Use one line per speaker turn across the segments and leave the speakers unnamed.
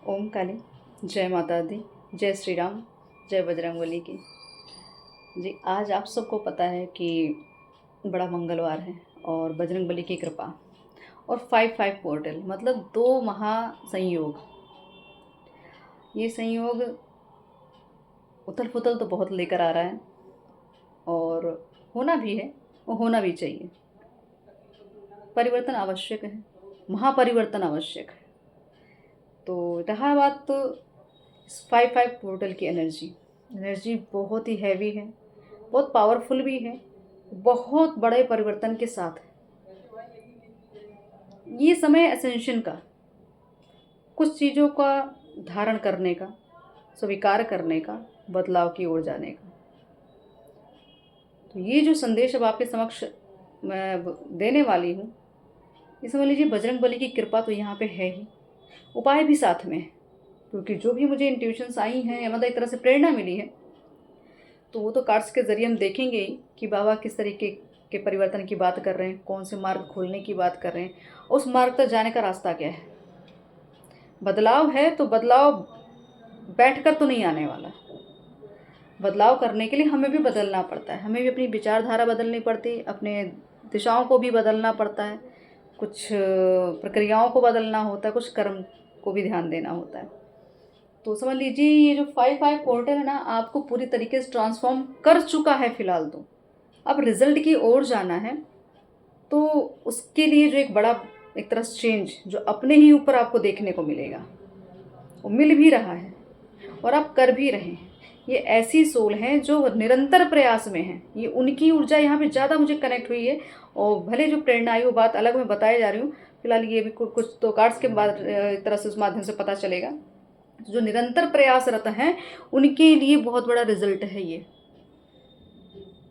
ओम काली, जय माता दी, जय श्री राम, जय बजरंगबली की। जी, आज आप सबको पता है कि बड़ा मंगलवार है और बजरंगबली की कृपा और 5-5 पोर्टल मतलब दो महासंयोग। ये संयोग उथल पुथल तो बहुत लेकर आ रहा है और होना भी है, वो होना भी चाहिए। परिवर्तन आवश्यक है, महापरिवर्तन आवश्यक है। तो रहा बात तो 5-5 पोर्टल की एनर्जी बहुत ही हैवी है, बहुत पावरफुल भी है, बहुत बड़े परिवर्तन के साथ है। ये समय असेंशन का, कुछ चीज़ों का धारण करने का, स्वीकार करने का, बदलाव की ओर जाने का। तो ये जो संदेश अब आपके समक्ष मैं देने वाली हूँ, ये समझ लीजिए बजरंग बली की कृपा तो यहाँ पे है ही, उपाय भी साथ में है। क्योंकि जो भी मुझे इंट्यूशंस आई हैं या मतलब एक तरह से प्रेरणा मिली है, तो वो तो कार्ड्स के ज़रिए हम देखेंगे ही कि बाबा किस तरीके के परिवर्तन की बात कर रहे हैं, कौन से मार्ग खोलने की बात कर रहे हैं, उस मार्ग तक जाने का रास्ता क्या है। बदलाव है तो बदलाव बैठकर तो नहीं आने वाला। बदलाव करने के लिए हमें भी बदलना पड़ता है, हमें भी अपनी विचारधारा बदलनी पड़ती है, अपने दिशाओं को भी बदलना पड़ता है, कुछ प्रक्रियाओं को बदलना होता है, कुछ कर्म को भी ध्यान देना होता है। तो समझ लीजिए ये जो 5-5 पोर्टल है ना, आपको पूरी तरीके से ट्रांसफॉर्म कर चुका है फ़िलहाल तो। अब रिज़ल्ट की ओर जाना है, तो उसके लिए जो एक बड़ा एक तरह से चेंज जो अपने ही ऊपर आपको देखने को मिलेगा, वो मिल भी रहा है और आप कर भी रहे हैं। ये ऐसी सोल हैं जो निरंतर प्रयास में हैं, ये उनकी ऊर्जा यहाँ पे ज़्यादा मुझे कनेक्ट हुई है। और भले जो प्रेरणा आई वो बात अलग मैं बताए जा रही हूँ, फिलहाल ये भी कुछ तो कार्ड्स के बाद एक तरह से उस माध्यम से पता चलेगा। जो निरंतर प्रयासरत हैं उनके लिए बहुत बड़ा रिजल्ट है ये।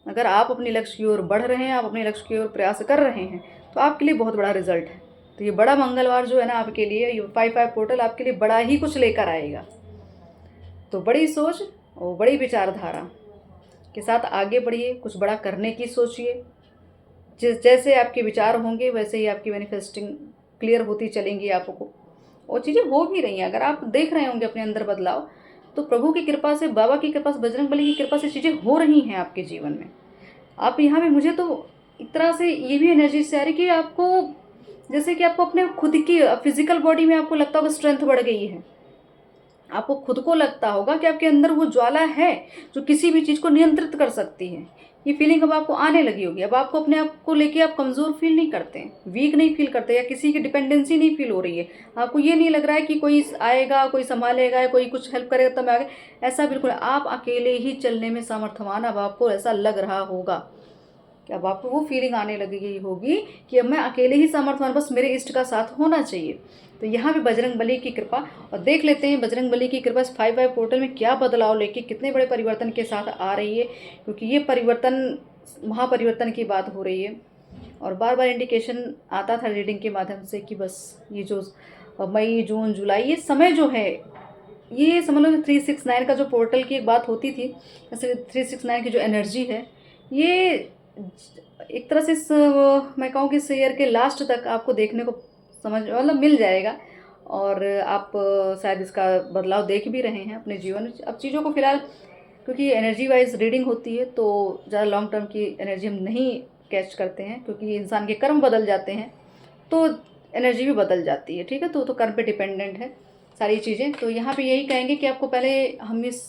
अगर आप अपने लक्ष्य की ओर बढ़ रहे हैं, आप अपने लक्ष्य की ओर प्रयास कर रहे हैं, तो आपके लिए बहुत बड़ा रिजल्ट है। तो ये बड़ा मंगलवार जो है ना आपके लिए, ये 5-5 पोर्टल आपके लिए बड़ा ही कुछ लेकर आएगा। तो बड़ी सोच और बड़ी विचारधारा के साथ आगे बढ़िए, कुछ बड़ा करने की सोचिए। जैसे आपके विचार होंगे वैसे ही आपकी मैनिफेस्टिंग क्लियर होती चलेंगी आपको, और चीज़ें हो भी रही हैं। अगर आप देख रहे होंगे अपने अंदर बदलाव, तो प्रभु की कृपा से, बाबा की कृपा से, बजरंग बली की कृपा से चीज़ें हो रही हैं आपके जीवन में। आप यहाँ पे मुझे तो एक तरह से ये भी एनर्जी से आ रही कि आपको जैसे कि आपको अपने खुद की फिजिकल बॉडी में आपको लगता होगा स्ट्रेंथ बढ़ गई है। आपको खुद को लगता होगा कि आपके अंदर वो ज्वाला है जो किसी भी चीज़ को नियंत्रित कर सकती है। ये फीलिंग अब आपको आने लगी होगी। अब आपको अपने आप को लेके आप कमज़ोर फील नहीं करते हैं, वीक नहीं फील करते, या किसी की डिपेंडेंसी नहीं फील हो रही है। आपको ये नहीं लग रहा है कि कोई आएगा, कोई संभालेगा, या कोई कुछ हेल्प करेगा तब मैं आगे। ऐसा बिल्कुल, आप अकेले ही चलने में सामर्थ्यवान अब आपको ऐसा लग रहा होगा कि अब आपको वो फीलिंग आने लगी होगी कि अब मैं अकेले ही सामर्थ्यवान, बस मेरे इष्ट का साथ होना चाहिए। तो यहाँ भी बजरंग बली की कृपा, और देख लेते हैं बजरंग बली की कृपा इस 5-5 पोर्टल में क्या बदलाव लेके कितने बड़े परिवर्तन के साथ आ रही है। क्योंकि ये परिवर्तन महापरिवर्तन की बात हो रही है, और बार बार इंडिकेशन आता था रीडिंग के माध्यम से कि बस ये जो मई जून जुलाई ये समय जो है, ये समझ लो 369 का जो पोर्टल की एक बात होती थी, जैसे 369 की जो एनर्जी है, ये एक तरह से मैं कहूँ कि इस ईयर के लास्ट तक आपको देखने को समझ मतलब मिल जाएगा। और आप शायद इसका बदलाव देख भी रहे हैं अपने जीवन में। अब चीज़ों को फिलहाल, क्योंकि एनर्जी वाइज रीडिंग होती है तो ज़्यादा लॉन्ग टर्म की एनर्जी हम नहीं कैच करते हैं, क्योंकि इंसान के कर्म बदल जाते हैं तो एनर्जी भी बदल जाती है। ठीक है, तो कर्म पे डिपेंडेंट है सारी चीज़ें। तो यहाँ पे यही कहेंगे कि आपको पहले हम इस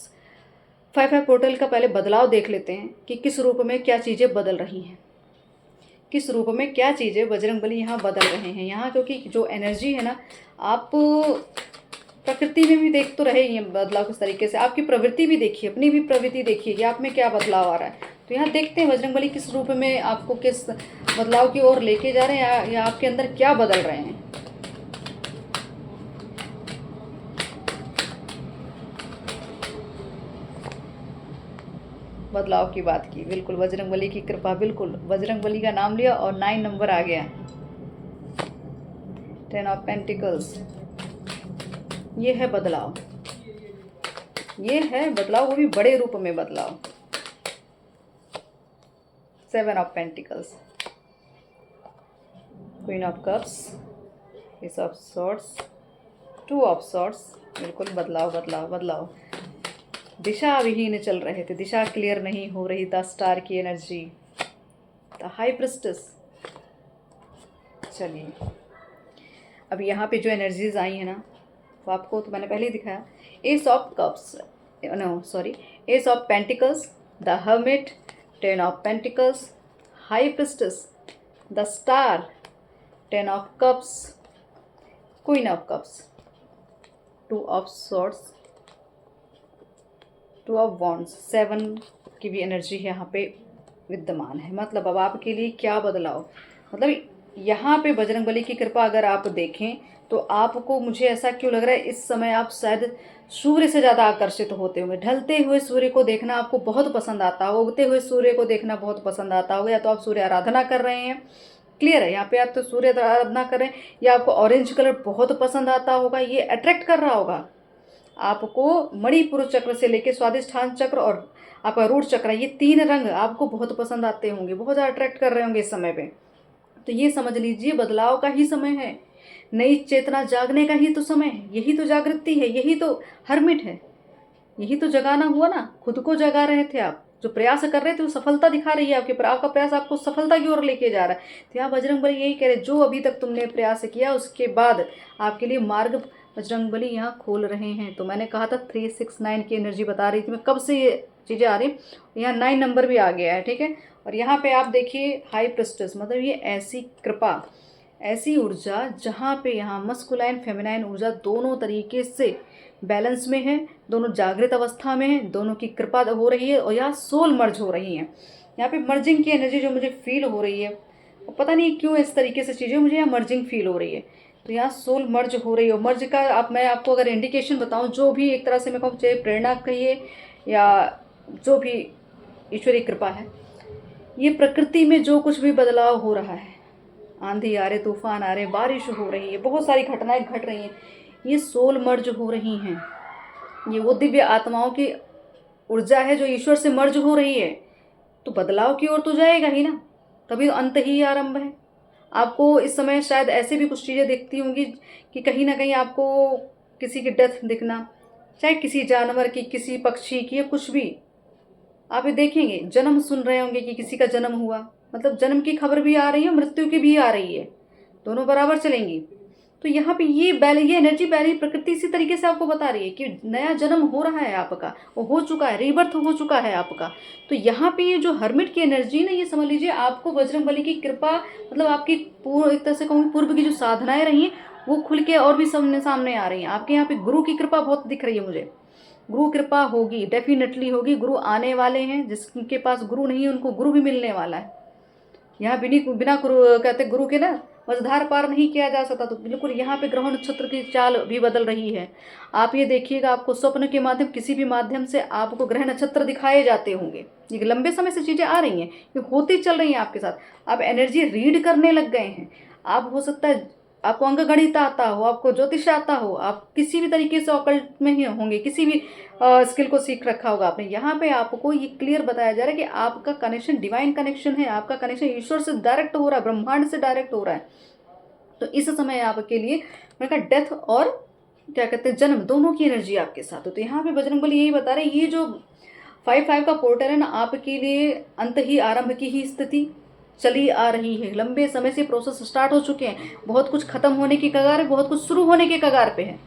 5-5 पोर्टल का पहले बदलाव देख लेते हैं कि किस रूप में क्या चीज़ें बदल रही हैं, किस रूप में क्या चीज़ें बजरंगबली यहाँ बदल रहे हैं यहाँ। क्योंकि जो एनर्जी है ना, आप प्रकृति में भी देख तो रहे ही हैं बदलाव किस तरीके से। आपकी प्रवृत्ति भी देखिए, अपनी भी प्रवृत्ति देखिए कि आप में क्या बदलाव आ रहा है। तो यहाँ देखते हैं बजरंगबली किस रूप में आपको किस बदलाव की ओर लेके जा रहे हैं, या आपके अंदर क्या बदल रहे हैं। बदलाव की बात की, बिल्कुल बजरंगबली की कृपा, बिल्कुल बजरंगबली का नाम लिया और 9 नंबर आ गया, 10 ऑफ पेंटिकल्स। ये है बदलाव, ये है बदलाव, वो भी बड़े रूप में बदलाव। 7 of pentacles, queen of cups, S of swords, 2 of swords, बिल्कुल बदलाव बदलाव बदलाव। दिशा विहीन चल रहे थे, दिशा क्लियर नहीं हो रही। द स्टार की एनर्जी, द हाई प्रिस्टेस। चलिए, अब यहाँ पे जो एनर्जीज आई है ना, वो आपको तो मैंने पहले ही दिखाया। Ace of cups, no sorry, ace of pentacles, the hermit, 10 of pentacles, high priestess, the star, 10 of cups, queen of cups, 2 of swords, 2 of wands, 7 की भी एनर्जी यहाँ पे विद्यमान है। मतलब अब आपके लिए क्या बदलाव, मतलब यहाँ पे बजरंगबली की कृपा अगर आप देखें तो आपको, मुझे ऐसा क्यों लग रहा है इस समय आप शायद सूर्य से ज़्यादा आकर्षित होते होंगे। ढलते हुए सूर्य को देखना आपको बहुत पसंद आता हो, उगते हुए सूर्य को देखना बहुत पसंद आता होगा। या तो आप सूर्य आराधना कर रहे हैं, क्लियर है, यहाँ पे आप तो सूर्य आराधना कर रहे हैं, या आपको ऑरेंज कलर बहुत पसंद आता होगा, ये अट्रैक्ट कर रहा होगा आपको। मणिपुर चक्र से लेके स्वादिष्ठान चक्र और आपका रूट चक्र, ये 3 रंग आपको बहुत पसंद आते होंगे, बहुत ज़्यादा अट्रैक्ट कर रहे होंगे इस समय पे। तो ये समझ लीजिए बदलाव का ही समय है, नई चेतना जागने का ही तो समय है, यही तो जागृति है, यही तो हर्मिट है, यही तो जगाना हुआ ना। खुद को जगा रहे थे आप, जो प्रयास कर रहे थे वो सफलता दिखा रही है आपके, पर आपका प्रयास आपको सफलता की ओर लेके जा रहा है। तो यहाँ बजरंगबली यही कह रहे, जो अभी तक तुमने प्रयास किया उसके बाद आपके लिए मार्ग बजरंगबली यहाँ खोल रहे हैं। तो मैंने कहा था 369 की एनर्जी बता रही थी मैं, कब से ये चीज़ें आ रही, यहाँ 9 नंबर भी आ गया है, ठीक है। और यहाँ पे आप देखिए हाई प्रिस्टेस, मतलब ये ऐसी कृपा, ऐसी ऊर्जा जहाँ पे यहाँ मस्कुलाइन फेमिनाइन ऊर्जा दोनों तरीके से बैलेंस में है, दोनों जागृत अवस्था में है, दोनों की कृपा हो रही है। और यहाँ सोल मर्ज हो रही हैं, यहाँ पे मर्जिंग की एनर्जी जो मुझे फील हो रही है, और पता नहीं क्यों इस तरीके से चीज़ें मुझे यहाँ मर्जिंग फील हो रही है। तो यहाँ सोल मर्ज हो रही है। मर्ज का आप, मैं आपको अगर इंडिकेशन बताऊँ, जो भी एक तरह से मैं कहूँ, चाहे प्रेरणा कहिए या जो भी ईश्वरीय कृपा है, ये प्रकृति में जो कुछ भी बदलाव हो रहा है, आंधी आ रहे, तूफान आ रहे, बारिश हो रही है, बहुत सारी घटनाएं घट रही हैं, ये सोल मर्ज हो रही हैं। ये वो दिव्य आत्माओं की ऊर्जा है जो ईश्वर से मर्ज हो रही है। तो बदलाव की ओर तो जाएगा ही ना, तभी तो अंत ही आरंभ है। आपको इस समय शायद ऐसे भी कुछ चीज़ें दिखती होंगी कि कहीं ना कहीं आपको किसी की डेथ दिखना, चाहे किसी जानवर की, किसी पक्षी की, या कुछ भी आप ये देखेंगे। जन्म सुन रहे होंगे कि किसी का जन्म हुआ, मतलब जन्म की खबर भी आ रही है, मृत्यु की भी आ रही है, दोनों बराबर चलेंगी। तो यहाँ पे ये एनर्जी प्रकृति इसी तरीके से आपको बता रही है कि नया जन्म हो रहा है आपका, वो हो चुका है, रीबर्थ हो चुका है आपका। तो यहाँ पे ये जो हर्मिट की एनर्जी ना, ये समझ लीजिए आपको बजरंगबली की कृपा, मतलब आपकी पूर्व, एक तरह से कहूँगी पूर्व की जो साधनाएं रही हैं वो खुल के और भी सामने आ रही हैं। आपके यहाँ पे गुरु की कृपा बहुत दिख रही है मुझे, गुरु कृपा होगी, डेफिनेटली होगी। गुरु आने वाले हैं, जिसके पास गुरु नहीं है उनको गुरु भी मिलने वाला है। यहाँ बिना गुरु, कहते गुरु के ना मझधार पार नहीं किया जा सकता। तो बिल्कुल यहाँ पे ग्रह नक्षत्र की चाल भी बदल रही है। आप ये देखिएगा, आपको स्वप्न के माध्यम, किसी भी माध्यम से आपको ग्रह नक्षत्र दिखाए जाते होंगे। ये लंबे समय से चीज़ें आ रही हैं, ये होती चल रही हैं आपके साथ। आप एनर्जी रीड करने लग गए हैं। आप, हो सकता है आपको अंक गणित आता हो, आपको ज्योतिष आता हो, आप किसी भी तरीके से ऑकल्ट में ही होंगे, किसी भी स्किल को सीख रखा होगा आपने। यहाँ पे आपको ये क्लियर बताया जा रहा है कि आपका कनेक्शन डिवाइन कनेक्शन है, आपका कनेक्शन ईश्वर से डायरेक्ट हो रहा है, ब्रह्मांड से डायरेक्ट हो रहा है। तो इस समय आपके लिए मैंने कहा डेथ और क्या कहते हैं जन्म, दोनों की एनर्जी आपके साथ हो। तो यहाँ पे बजरंगबली यही बता रहे हैं, ये जो 5-5 का पोर्टल है ना, आपके लिए अंत ही आरंभ की ही स्थिति चली आ रही है। लंबे समय से प्रोसेस स्टार्ट हो चुके हैं, बहुत कुछ खत्म होने की कगार है, बहुत कुछ शुरू होने के कगार पे है।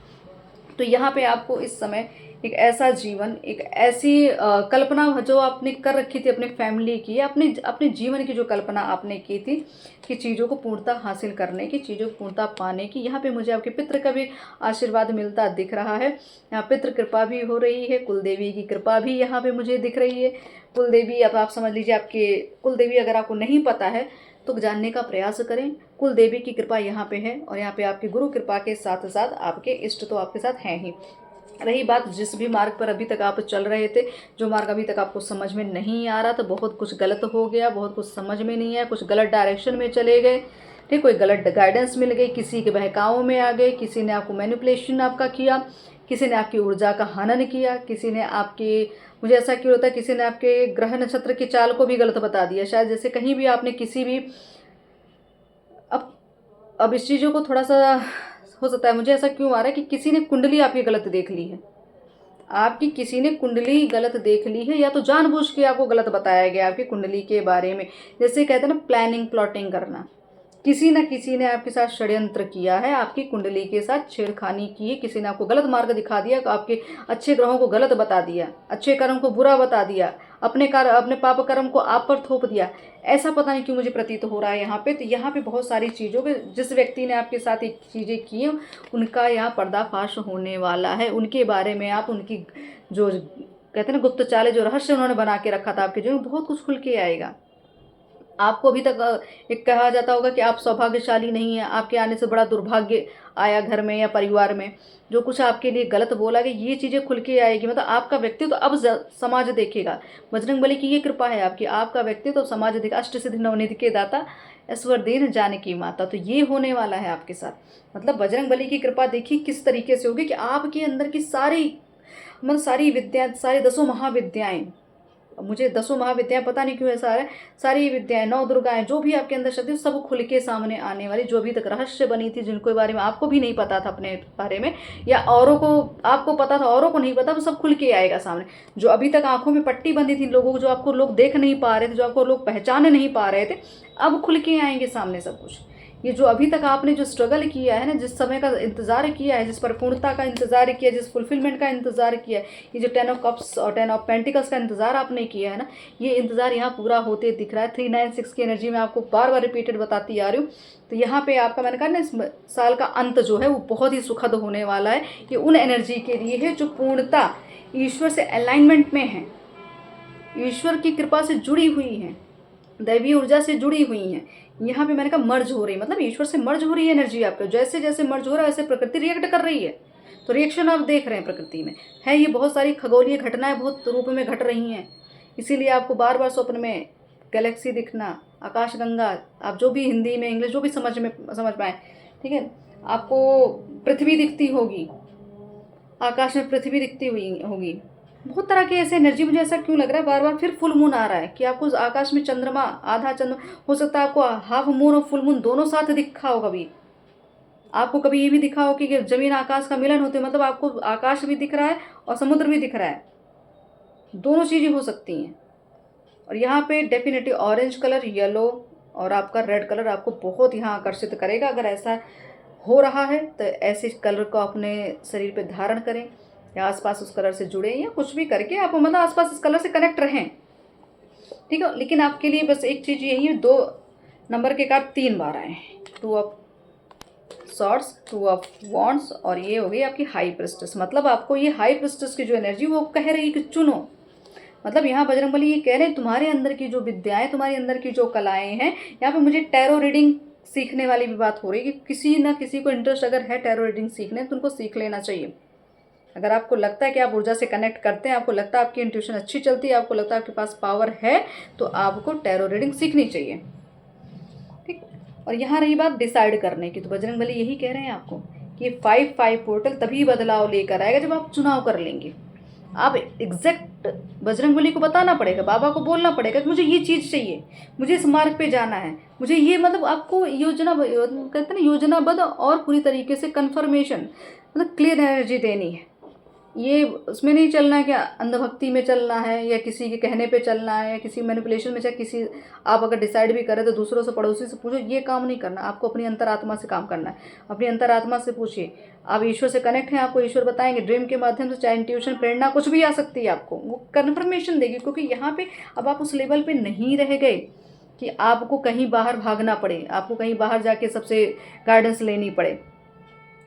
तो यहाँ पे आपको इस समय एक ऐसा जीवन, एक ऐसी कल्पना जो आपने कर रखी थी अपने फैमिली की, अपने जीवन की जो कल्पना आपने की थी कि चीज़ों को पूर्णता हासिल करने की, चीज़ों को पूर्णता पाने की, यहाँ पे मुझे आपके पितृ का भी आशीर्वाद मिलता दिख रहा है। यहाँ पितृ कृपा भी हो रही है, कुलदेवी की कृपा भी यहाँ पे मुझे दिख रही है। कुलदेवी, अब आप समझ लीजिए, आपके कुलदेवी अगर आपको नहीं पता है तो जानने का प्रयास करें। कुल देवी की कृपा यहाँ पे है, और यहाँ पे आपकी गुरु कृपा के साथ साथ आपके इष्ट तो आपके साथ हैं ही। रही बात जिस भी मार्ग पर अभी तक आप चल रहे थे, जो मार्ग अभी तक आपको समझ में नहीं आ रहा था, बहुत कुछ गलत हो गया, बहुत कुछ समझ में नहीं आया, कुछ गलत डायरेक्शन में चले गए, ठीक, कोई गलत गाइडेंस मिल गई, किसी के बहकावों में आ गए, किसी ने आपको मैनिपुलेशन आपका किया, किसी ने आपकी ऊर्जा का हनन किया, किसी ने आपके, मुझे ऐसा क्यों होता है, किसी ने आपके ग्रह नक्षत्र की चाल को भी गलत बता दिया शायद। जैसे कहीं भी आपने किसी भी, अब इस चीज़ों को थोड़ा सा हो सकता है, मुझे ऐसा क्यों आ रहा है कि किसी ने कुंडली आपकी गलत देख ली है, आपकी किसी ने कुंडली गलत देख ली है, या तो जानबूझ के आपको गलत बताया गया आपकी कुंडली के बारे में। जैसे कहते हैं ना प्लानिंग प्लॉटिंग करना, किसी न किसी ने आपके साथ षड्यंत्र किया है, आपकी कुंडली के साथ छेड़खानी की है, किसी ने आपको गलत मार्ग दिखा दिया, आपके अच्छे ग्रहों को गलत बता दिया, अच्छे कर्म को बुरा बता दिया, अपने पाप कर्म को आप पर थोप दिया। ऐसा पता नहीं क्यों मुझे प्रतीत हो रहा है यहाँ पे। तो यहाँ पे बहुत सारी चीज़ों के, जिस व्यक्ति ने आपके साथ ये चीज़ें की हैं उनका यहाँ पर्दाफाश होने वाला है। उनके बारे में आप उनकी जो कहते हैं ना गुप्त चालें, जो रहस्य उन्होंने बना के रखा था आपके जीवन में, बहुत कुछ खुल के आएगा। आपको अभी तक एक कहा जाता होगा कि आप सौभाग्यशाली नहीं हैं, आपके आने से बड़ा दुर्भाग्य आया घर में या परिवार में, जो कुछ आपके लिए गलत बोला गया, ये चीज़ें खुल के आएगी। मतलब आपका व्यक्तित्व तो अब समाज देखेगा। बजरंगबली की ये कृपा है आपकी, आपका व्यक्तित्व तो समाज देखेगा। अष्टसिद्धि नवनिधि के दाता, ऐश्वर देन जानकी माता, तो ये होने वाला है आपके साथ। मतलब बजरंगबली की कृपा देखिए किस तरीके से होगी कि आपके अंदर की सारी विद्या, सारी 10 महाविद्याएं, मुझे 10 महाविद्याएं पता नहीं क्यों ऐसा आ रहा है, सारी विद्याएं, 9 दुर्गाएं, जो भी आपके अंदर शक्ति सब खुल के सामने आने वाली, जो अभी तक रहस्य बनी थी, जिनको बारे में आपको भी नहीं पता था अपने बारे में, या औरों को आपको पता था औरों को नहीं पता, वो सब खुल के आएगा सामने। जो अभी तक आंखों में पट्टी बंदी थी लोगों को, जो आपको लोग देख नहीं पा रहे थे, जो आपको लोग पहचान नहीं पा रहे थे, अब खुल के आएंगे सामने सब कुछ। ये जो अभी तक आपने जो स्ट्रगल किया है ना, जिस समय का इंतजार किया है, जिस परिपूर्णता का इंतजार किया, जिस फुलफिलमेंट का इंतजार किया है, ये जो 10 ऑफ कप्स और 10 ऑफ पेंटिकल्स का इंतजार आपने किया है ना, ये इंतजार यहाँ पूरा होते दिख रहा है। 396 की एनर्जी में आपको बार बार रिपीटेड बताती आ रही हूँ। तो यहाँ पे आपका, मैंने कहा ना, इस साल का अंत जो है वो बहुत ही सुखद होने वाला है। ये उन एनर्जी के लिए है जो पूर्णता ईश्वर से अलाइनमेंट में है, ईश्वर की कृपा से जुड़ी हुई है, दैवीय ऊर्जा से जुड़ी हुई हैं। यहाँ पे मैंने कहा मर्ज हो रही, मतलब ईश्वर से मर्ज हो रही है एनर्जी आपके। जैसे जैसे मर्ज हो रहा है वैसे प्रकृति रिएक्ट कर रही है। तो रिएक्शन आप देख रहे हैं प्रकृति में है। ये बहुत सारी खगोलीय घटनाएं बहुत रूप में घट रही हैं, इसीलिए आपको बार बार स्वप्न में गैलेक्सी दिखना, आकाशगंगा, आप जो भी हिंदी में इंग्लिश जो भी समझ पाए, ठीक है, आपको पृथ्वी दिखती होगी, आकाश में पृथ्वी दिखती हुई होगी। बहुत तरह की ऐसे एनर्जी, मुझे ऐसा क्यों लग रहा है बार बार फिर फुल मून आ रहा है कि आपको आकाश में चंद्रमा, आधा चंद्रमा, हो सकता है आपको हाफ मून और फुल मून दोनों साथ दिखा हो। कभी आपको कभी ये भी दिखा हो कि जमीन आकाश का मिलन होते, मतलब आपको आकाश भी दिख रहा है और समुद्र भी दिख रहा है, दोनों चीज़ें हो सकती हैं। और यहाँ पे डेफिनेटली ऑरेंज कलर, येलो और आपका रेड कलर आपको बहुत यहाँ आकर्षित करेगा। अगर ऐसा हो रहा है तो ऐसे कलर को अपने शरीर पे धारण करें, या आसपास उस कलर से जुड़े, या कुछ भी करके आप मतलब आसपास इस कलर से कनेक्ट रहें, ठीक है। लेकिन आपके लिए बस एक चीज़ यही है, 2 नंबर के कार्ड 3 बार आए, 2 ऑफ सॉर्ड्स, 2 ऑफ वॉन्ड्स, और ये हो गई आपकी हाई प्रिस्टेस। मतलब आपको ये हाई प्रिस्टेस की जो एनर्जी वो कह रही है कि चुनो। मतलब यहाँ बजरंगबली ये कह रहे हैं तुम्हारे अंदर की जो विद्याएं, तुम्हारे अंदर की जो कलाएं हैं, यहाँ पे मुझे टैरो रीडिंग सीखने वाली भी बात हो रही है कि किसी ना किसी को इंटरेस्ट अगर है टैरो रीडिंग सीखने, तो उनको सीख लेना चाहिए। अगर आपको लगता है कि आप ऊर्जा से कनेक्ट करते हैं, आपको लगता है आपकी इंट्यूशन अच्छी चलती है, आपको लगता है आपके पास पावर है, तो आपको टैरो रीडिंग सीखनी चाहिए, ठीक। और यहाँ रही बात डिसाइड करने की, तो बजरंगबली यही कह रहे हैं आपको कि 5-5 पोर्टल तभी बदलाव लेकर आएगा जब आप चुनाव कर लेंगे। आप एग्जैक्ट बजरंगबली को बताना पड़ेगा, बाबा को बोलना पड़ेगा कि मुझे ये चीज़ चाहिए, मुझे इस मार्ग पे जाना है, मुझे ये, मतलब आपको कहते हैं ना योजनाबद्ध और पूरी तरीके से कन्फर्मेशन, मतलब क्लियर एनर्जी देनी है। ये उसमें नहीं चलना है कि अंधभक्ति में चलना है, या किसी के कहने पे चलना है, या किसी मैनिपुलेशन में, चाहे किसी, आप अगर डिसाइड भी करें तो दूसरों से, पड़ोसी से पूछो, ये काम नहीं करना। आपको अपनी अंतरात्मा से काम करना है। अपनी अंतरात्मा से पूछिए, आप ईश्वर से कनेक्ट हैं, आपको ईश्वर बताएंगे ड्रीम के माध्यम से, चाहे इंट्यूशन, प्रेरणा, कुछ भी आ सकती है, आपको वो कन्फर्मेशन देगी। क्योंकि यहाँ पे अब आप उस लेवल पे नहीं रह गए कि आपको कहीं बाहर भागना पड़े, आपको कहीं बाहर जाके सबसे गाइडेंस लेनी पड़े।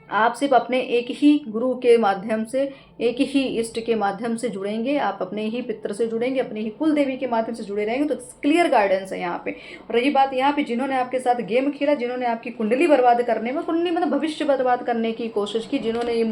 आप सिर्फ अपने एक ही गुरु के माध्यम से, एक ही इष्ट के माध्यम से जुड़ेंगे, आप अपने ही पितर से जुड़ेंगे, अपने ही कुल देवी के माध्यम से जुड़े रहेंगे, तो क्लियर गाइडेंस है यहाँ पे। और रही बात यहाँ पे जिन्होंने आपके साथ गेम खेला, जिन्होंने आपकी कुंडली बर्बाद करने में, कुंडली मतलब भविष्य बर्बाद करने की कोशिश की, जिन्होंने ये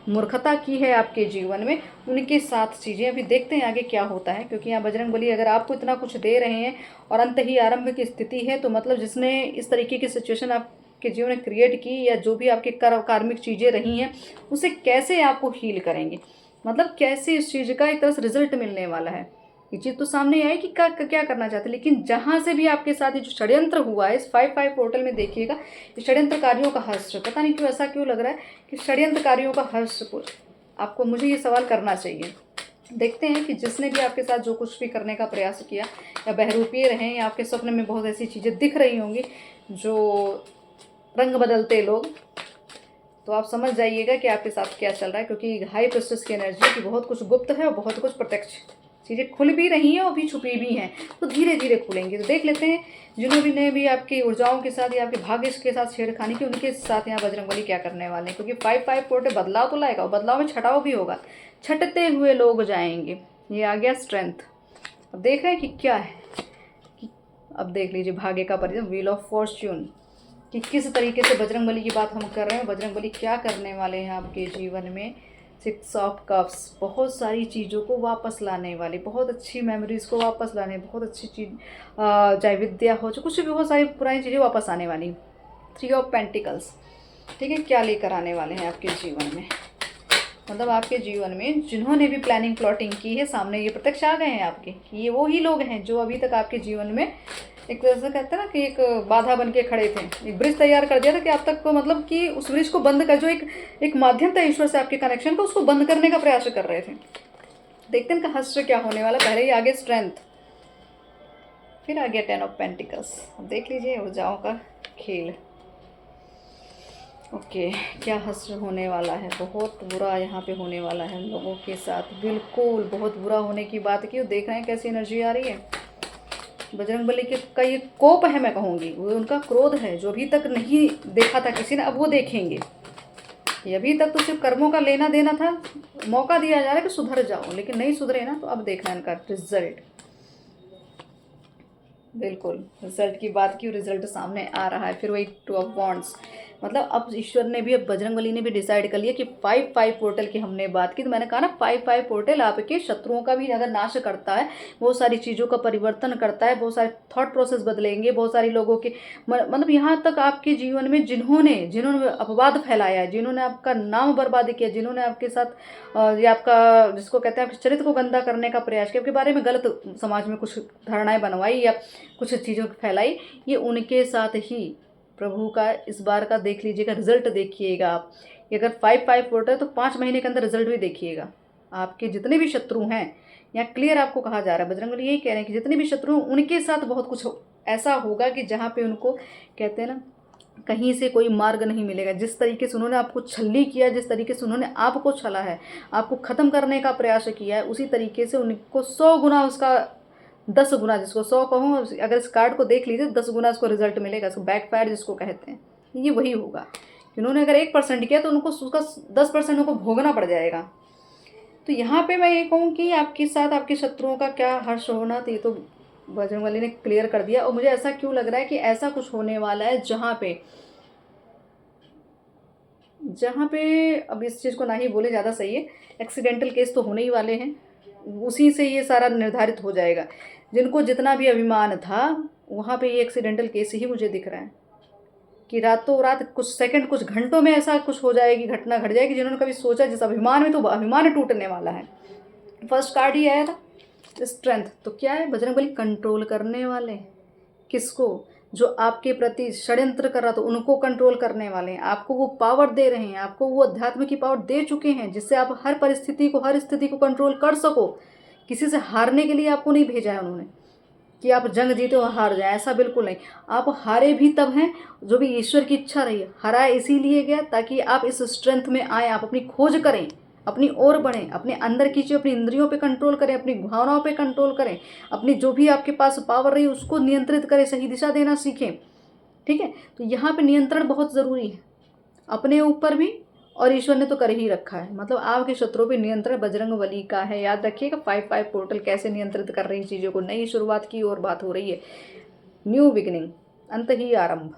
मूर्खता की है आपके जीवन में, उनके साथ चीज़ें अभी देखते हैं आगे क्या होता है। क्योंकि यहाँ बजरंगबली अगर आपको इतना कुछ दे रहे हैं और अंत ही आरंभ की स्थिति है, तो मतलब जिसने इस तरीके की सिचुएशन आप के जीवन में क्रिएट की, या जो भी आपके कार्मिक चीज़ें रही हैं, उसे कैसे आपको हील करेंगे, मतलब कैसे इस चीज़ का एक तरह से रिजल्ट मिलने वाला है, ये चीज़ तो सामने आई कि क्या करना चाहते हैं। लेकिन जहाँ से भी आपके साथ ये जो षड्यंत्र हुआ है, इस 5-5 पोर्टल में देखिएगा, षड्यंत्रकारियों का हर्ष, पता नहीं क्यों ऐसा क्यों लग रहा है कि षड्यंत्रकारियों का हर्ष आपको, मुझे ये सवाल करना चाहिए। देखते हैं कि जिसने भी आपके साथ जो कुछ भी करने का प्रयास किया, या बहरूपीय रहें, या आपके स्वप्न में बहुत ऐसी चीज़ें दिख रही होंगी जो रंग बदलते लोग, तो आप समझ जाइएगा कि आपके साथ क्या चल रहा है। क्योंकि हाई प्रेस्टिज की एनर्जी की बहुत कुछ गुप्त है और बहुत कुछ प्रत्यक्ष चीज़ें खुल भी रही हैं और भी छुपी भी हैं, तो धीरे धीरे खुलेंगी। तो देख लेते हैं जिन्होंने भी आपकी ऊर्जाओं के साथ या आपके भाग्य के साथ छेड़खानी की, उनके साथ यहाँ बजरंगबली क्या करने वाले हैं। क्योंकि 5-5 पोर्टल बदलाव तो लाएगा और बदलाव में छटाव भी होगा, छटते हुए लोग जाएंगे। ये आ गया स्ट्रेंथ। अब देख रहे हैं कि क्या है कि अब देख लीजिए भाग्य का परिचय, व्हील ऑफ फॉर्च्यून, कि किस तरीके से बजरंगबली की बात हम कर रहे हैं। बजरंगबली क्या करने वाले हैं आपके जीवन में। 6 ऑफ कप्स, बहुत सारी चीज़ों को वापस लाने वाली, बहुत अच्छी मेमोरीज़ को वापस लाने, बहुत अच्छी चीज़, चाहे विद्या हो, जो कुछ भी, बहुत सारी पुरानी चीज़ें वापस आने वाली। 3 ऑफ पेंटिकल्स, ठीक है, क्या लेकर आने वाले हैं आपके जीवन में। मतलब आपके जीवन में जिन्होंने भी प्लानिंग प्लॉटिंग की है, सामने ये प्रत्यक्ष आ गए हैं आपके। ये वो ही लोग हैं जो अभी तक आपके जीवन में एक तरह से कहते हैं ना कि एक बाधा बन के खड़े थे, एक ब्रिज तैयार कर दिया था कि आप तक को, मतलब कि उस ब्रिज को बंद कर, जो एक माध्यम था ईश्वर से आपके कनेक्शन का, उसको बंद करने का प्रयास कर रहे थे। देखते हैं इनका हश्र क्या होने वाला। पहले ही आगे स्ट्रेंथ, फिर आ गया 10 ऑफ पेंटिकल्स। अब देख लीजिए ऊर्जाओं का खेल। ओके, क्या हश्र होने वाला है। बहुत बुरा यहाँ पे होने वाला है लोगों के साथ, बिल्कुल बहुत बुरा होने की बात की। देख रहे हैं कैसी एनर्जी आ रही है। बजरंगबली के का ये कोप है, मैं कहूँगी वो उनका क्रोध है, जो अभी तक नहीं देखा था किसी ने, अब वो देखेंगे। ये अभी तक तो सिर्फ कर्मों का लेना देना था, मौका दिया जा रहा है कि सुधर जाओ, लेकिन नहीं सुधरे ना, तो अब देखना इनका रिजल्ट। बिल्कुल रिजल्ट की बात की, रिजल्ट सामने आ रहा है। फिर वही 2 ऑफ वॉन्ड्स, मतलब अब ईश्वर ने भी, अब बजरंगबली ने भी डिसाइड कर लिया कि 5-5 पोर्टल की हमने बात की, तो मैंने कहा ना 5-5 पोर्टल आपके शत्रुओं का भी अगर नाश करता है, बहुत सारी चीज़ों का परिवर्तन करता है, बहुत सारे थॉट प्रोसेस बदलेंगे, बहुत सारी लोगों के मतलब यहाँ तक आपके जीवन में जिन्होंने अपवाद फैलाया है, जिन्होंने आपका नाम बर्बाद किया, जिन्होंने आपके साथ ये आपका जिसको कहते हैं आपके चरित्र को गंदा करने का प्रयास किया, आपके बारे में गलत समाज में कुछ धारणाएं बनवाई या कुछ चीज़ों को फैलाई, ये उनके साथ ही प्रभु का इस बार का देख लीजिएगा रिजल्ट। देखिएगा आप, अगर 5-5 पोर्टल है तो 5 महीने के अंदर रिजल्ट भी देखिएगा। आपके जितने भी शत्रु हैं, यहाँ क्लियर आपको कहा जा रहा है, बजरंगबली यही कह रहे हैं कि जितने भी शत्रु हैं उनके साथ बहुत कुछ ऐसा होगा कि जहाँ पे उनको कहते हैं ना, कहीं से कोई मार्ग नहीं मिलेगा। जिस तरीके से उन्होंने आपको छल्ली किया, जिस तरीके से उन्होंने आपको छला है, आपको ख़त्म करने का प्रयास किया है, उसी तरीके से उनको 100 गुना उसका 10 गुना, जिसको 100 कहूँ, अगर इस कार्ड को देख लीजिए 10 गुना उसको रिजल्ट मिलेगा। इसको बैकफायर जिसको कहते हैं, ये वही होगा। उन्होंने अगर 1% किया तो उनको उसका 10% उनको भोगना पड़ जाएगा। तो यहाँ पे मैं ये कहूँ कि आपके साथ आपके शत्रुओं का क्या हर्ष होना, तो ये तो बजरंगबली ने क्लियर कर दिया। और मुझे ऐसा क्यों लग रहा है कि ऐसा कुछ होने वाला है जहाँ पे अब इस चीज़ को ना ही बोले ज़्यादा सही है, एक्सीडेंटल केस तो होने ही वाले हैं, उसी से ये सारा निर्धारित हो जाएगा। जिनको जितना भी अभिमान था, वहाँ पे ये एक्सीडेंटल केस ही मुझे दिख रहा है कि रातों रात कुछ सेकंड, कुछ घंटों में ऐसा कुछ हो जाएगी, घटना घट जाएगी, जिन्होंने कभी सोचा, जिस अभिमान में, तो अभिमान टूटने वाला है। फर्स्ट कार्ड ही आया था स्ट्रेंथ, तो क्या है, बजरंगबली कंट्रोल करने वाले। किसको? जो आपके प्रति षड्यंत्र कर रहा था उनको कंट्रोल करने वाले हैं। आपको वो पावर दे रहे हैं, आपको वो अध्यात्म की पावर दे चुके हैं, जिससे आप हर परिस्थिति को, हर स्थिति को कंट्रोल कर सको। किसी से हारने के लिए आपको नहीं भेजा है उन्होंने कि आप जंग जीते और हार जाए, ऐसा बिल्कुल नहीं। आप हारे भी तब हैं, जो भी ईश्वर की इच्छा रही है। हराया इसीलिए गया ताकि आप इस स्ट्रेंथ में आए, आप अपनी खोज करें, अपनी ओर बढ़ें, अपने अंदर की चीज़, अपनी इंद्रियों पे कंट्रोल करें, अपनी भावनाओं पे कंट्रोल करें, अपनी जो भी आपके पास पावर रही उसको नियंत्रित करें, सही दिशा देना सीखें। ठीक है, तो यहाँ पे नियंत्रण बहुत ज़रूरी है, अपने ऊपर भी, और ईश्वर ने तो कर ही रखा है। मतलब आपके शत्रुओं पे नियंत्रण बजरंगबली का है। याद रखिएगा 5-5 पोर्टल कैसे नियंत्रित कर रही चीज़ों को। नई शुरुआत की और बात हो रही है, न्यू बिगिनिंग, अंत ही आरंभ।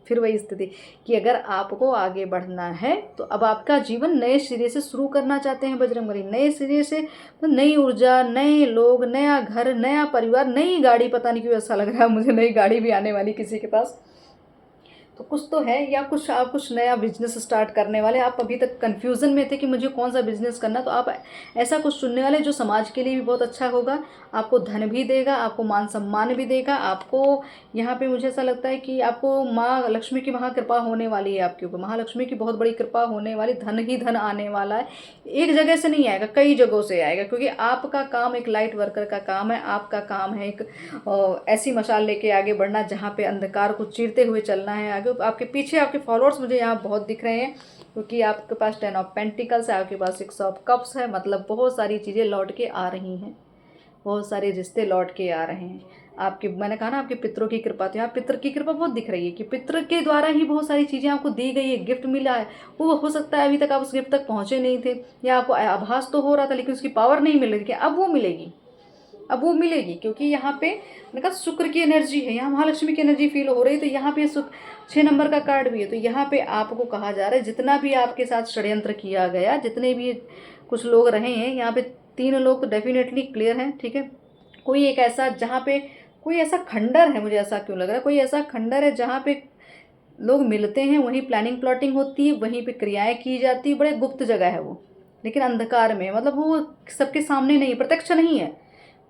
फिर वही स्थिति कि अगर आपको आगे बढ़ना है तो अब आपका जीवन नए सिरे से शुरू करना चाहते हैं बजरंगबली, नए सिरे से, नई ऊर्जा, नए लोग, नया घर, नया परिवार, नई गाड़ी। पता नहीं क्यों ऐसा लग रहा है मुझे, नई गाड़ी भी आने वाली किसी के पास। तो कुछ तो है, या कुछ आप कुछ नया बिजनेस स्टार्ट करने वाले, आप अभी तक कन्फ्यूज़न में थे कि मुझे कौन सा बिजनेस करना, तो आप ऐसा कुछ चुनने वाले जो समाज के लिए भी बहुत अच्छा होगा, आपको धन भी देगा, आपको मान सम्मान भी देगा, आपको यहाँ पे मुझे ऐसा लगता है कि आपको माँ लक्ष्मी की महाकृपा होने वाली है आपके ऊपर, महालक्ष्मी की बहुत बड़ी कृपा होने वाली, धन ही धन आने वाला है। एक जगह से नहीं आएगा, कई जगहों से आएगा, क्योंकि आपका काम एक लाइट वर्कर का काम है। आपका काम है एक ऐसी मशाल लेके आगे बढ़ना जहाँ पे अंधकार को चीरते हुए चलना है आगे। आपके पीछे आपके फॉलोअर्स मुझे यहाँ बहुत दिख रहे हैं, क्योंकि आपके पास 10 ऑफ पेंटिकल्स है, आपके पास 6 ऑफ कप्स है, मतलब बहुत सारी चीज़ें लौट के आ रही हैं, बहुत सारे रिश्ते लौट के आ रहे हैं। आपके, मैंने कहा ना, आपके पितरों की कृपा, तो यहाँ पितर की कृपा बहुत दिख रही है कि पितर के द्वारा ही बहुत सारी चीज़ें आपको दी गई है, गिफ्ट मिला है। वो हो सकता है अभी तक आप उस गिफ्ट तक पहुँचे नहीं थे, या आपको आभास तो हो रहा था लेकिन उसकी पावर नहीं मिल रही थी, अब वो मिलेगी, अब वो मिलेगी। क्योंकि यहाँ पे मैंने कहा शुक्र की एनर्जी है, यहाँ महालक्ष्मी की एनर्जी फील हो रही है, तो यहाँ पे 6 नंबर का कार्ड भी है। तो यहाँ पे आपको कहा जा रहा है जितना भी आपके साथ षड्यंत्र किया गया, जितने भी कुछ लोग रहे हैं, यहाँ पे 3 लोग तो डेफिनेटली क्लियर हैं, ठीक है। कोई एक ऐसा, जहाँ पे कोई ऐसा खंडर है, मुझे ऐसा क्यों लग रहा है, कोई ऐसा खंडर है जहाँ पे लोग मिलते हैं, वहीं प्लानिंग प्लॉटिंग होती है, वहीं पे क्रियाएं की जाती है, बड़े गुप्त जगह है वो, लेकिन अंधकार में, मतलब वो सबके सामने नहीं, प्रत्यक्ष नहीं है,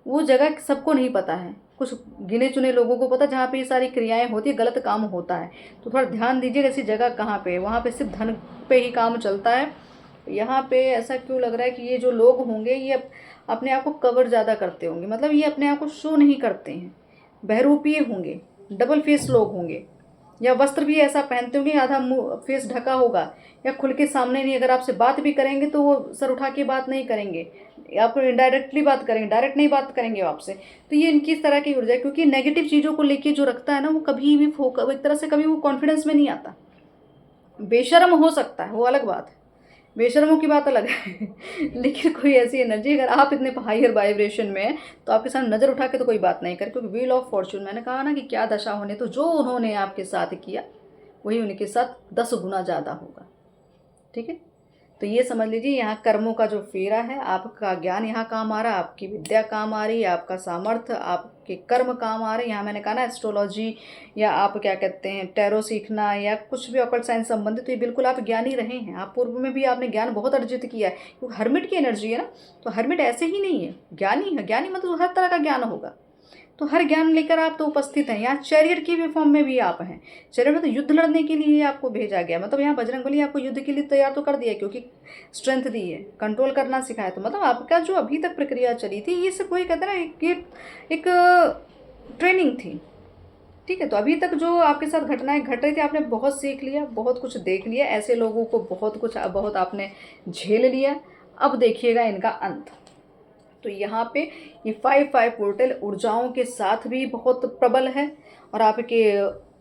वो जगह सबको नहीं पता है, कुछ गिने चुने लोगों को पता, जहाँ पे ये सारी क्रियाएं होती है, गलत काम होता है। तो थोड़ा ध्यान दीजिएगा ऐसी जगह कहाँ पे है, वहाँ पे सिर्फ धन पे ही काम चलता है। यहाँ पे ऐसा क्यों लग रहा है कि ये जो लोग होंगे ये अपने आप को कवर ज़्यादा करते होंगे, मतलब ये अपने आप को शो नहीं करते हैं, बहरूपीय होंगे, डबल फेस लोग होंगे, या वस्त्र भी ऐसा पहनते होंगे, आधा मुंह फेस ढका होगा, या खुल के सामने नहीं, अगर आपसे बात भी करेंगे तो वो सर उठा के बात नहीं करेंगे, आपको इनडायरेक्टली बात करेंगे, डायरेक्ट नहीं बात करेंगे आपसे। तो ये इनकी इस तरह की ऊर्जा है, क्योंकि नेगेटिव चीज़ों को लेके जो रखता है ना, वो कभी भी एक तरह से कभी वो कॉन्फिडेंस में नहीं आता। बेशर्म हो सकता है, वो अलग बात है, बेशर्मों की बात अलग है लेकिन कोई ऐसी एनर्जी, अगर आप इतने हायर वाइब्रेशन में हैं तो आपके सामने नज़र उठा के तो कोई बात नहीं करे, क्योंकि व्हील ऑफ फॉर्चून, मैंने कहा ना कि क्या दशा होने, तो जो उन्होंने आपके साथ किया वही उनके साथ 10 गुना ज़्यादा होगा, ठीक है। तो ये समझ लीजिए, यहाँ कर्मों का जो फेरा है, आपका ज्ञान यहाँ काम आ रहा है, आपकी विद्या काम आ रही है, आपका सामर्थ्य, आपके कर्म काम आ रहे हैं। यहाँ मैंने कहा ना एस्ट्रोलॉजी, या आप क्या कहते हैं टैरो सीखना, या कुछ भी ऑकल्ट साइंस संबंधित, तो ये बिल्कुल आप ज्ञानी रहे हैं। आप पूर्व में भी आपने ज्ञान बहुत अर्जित किया है, क्योंकि हर्मिट की एनर्जी है ना, तो हर्मिट ऐसे ही नहीं है, ज्ञानी है। ज्ञानी मतलब हर तरह का ज्ञान होगा, तो हर ज्ञान लेकर आप तो उपस्थित हैं। यहाँ चैरियट की भी फॉर्म में भी आप हैं। चैरियट में तो युद्ध लड़ने के लिए आपको भेजा गया, मतलब यहाँ बजरंगबली आपको युद्ध के लिए तैयार तो कर दिया, क्योंकि स्ट्रेंथ दी है, कंट्रोल करना सिखाया। तो मतलब आपका जो अभी तक प्रक्रिया चली थी, ये सब वही कहते हैं ना, एक ट्रेनिंग थी, ठीक है। तो अभी तक जो आपके साथ घटनाएं घट रही थी, आपने बहुत सीख लिया, बहुत कुछ देख लिया, ऐसे लोगों को बहुत आपने झेल लिया। अब देखिएगा इनका अंत। तो यहाँ पे ये 5-5 पोर्टल ऊर्जाओं के साथ भी बहुत प्रबल है, और आपके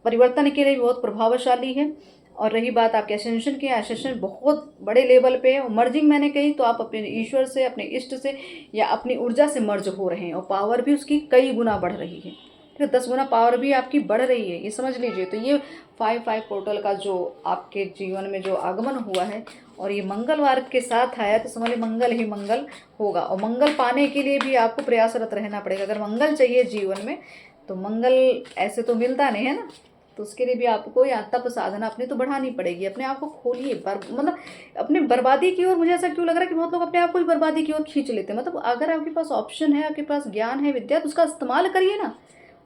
परिवर्तन के लिए भी बहुत प्रभावशाली है। और रही बात आपके असेंशन की, असेंशन बहुत बड़े लेवल पे है। और मर्जिंग मैंने कही तो आप अपने ईश्वर से, अपने इष्ट से, या अपनी ऊर्जा से मर्ज हो रहे हैं, और पावर भी उसकी कई गुना बढ़ रही है, फिर 10 गुना पावर भी आपकी बढ़ रही है, ये समझ लीजिए। तो ये 5-5 पोर्टल का जो आपके जीवन में जो आगमन हुआ है, और ये मंगलवार के साथ आया, तो समझ लीजिए मंगल ही मंगल होगा। और मंगल पाने के लिए भी आपको प्रयासरत रहना पड़ेगा। अगर मंगल चाहिए जीवन में, तो मंगल ऐसे तो मिलता नहीं है ना, तो उसके लिए भी आपको या तप साधना अपनी तो बढ़ानी पड़ेगी। अपने आप को खोलिए, मतलब अपने बर्बादी की ओर, मुझे ऐसा क्यों लग रहा है कि बहुत लोग अपने आप को ही बर्बादी की ओर खींच लेते हैं। मतलब अगर आपके पास ऑप्शन है, आपके पास ज्ञान है, विद्या, तो उसका इस्तेमाल करिए ना।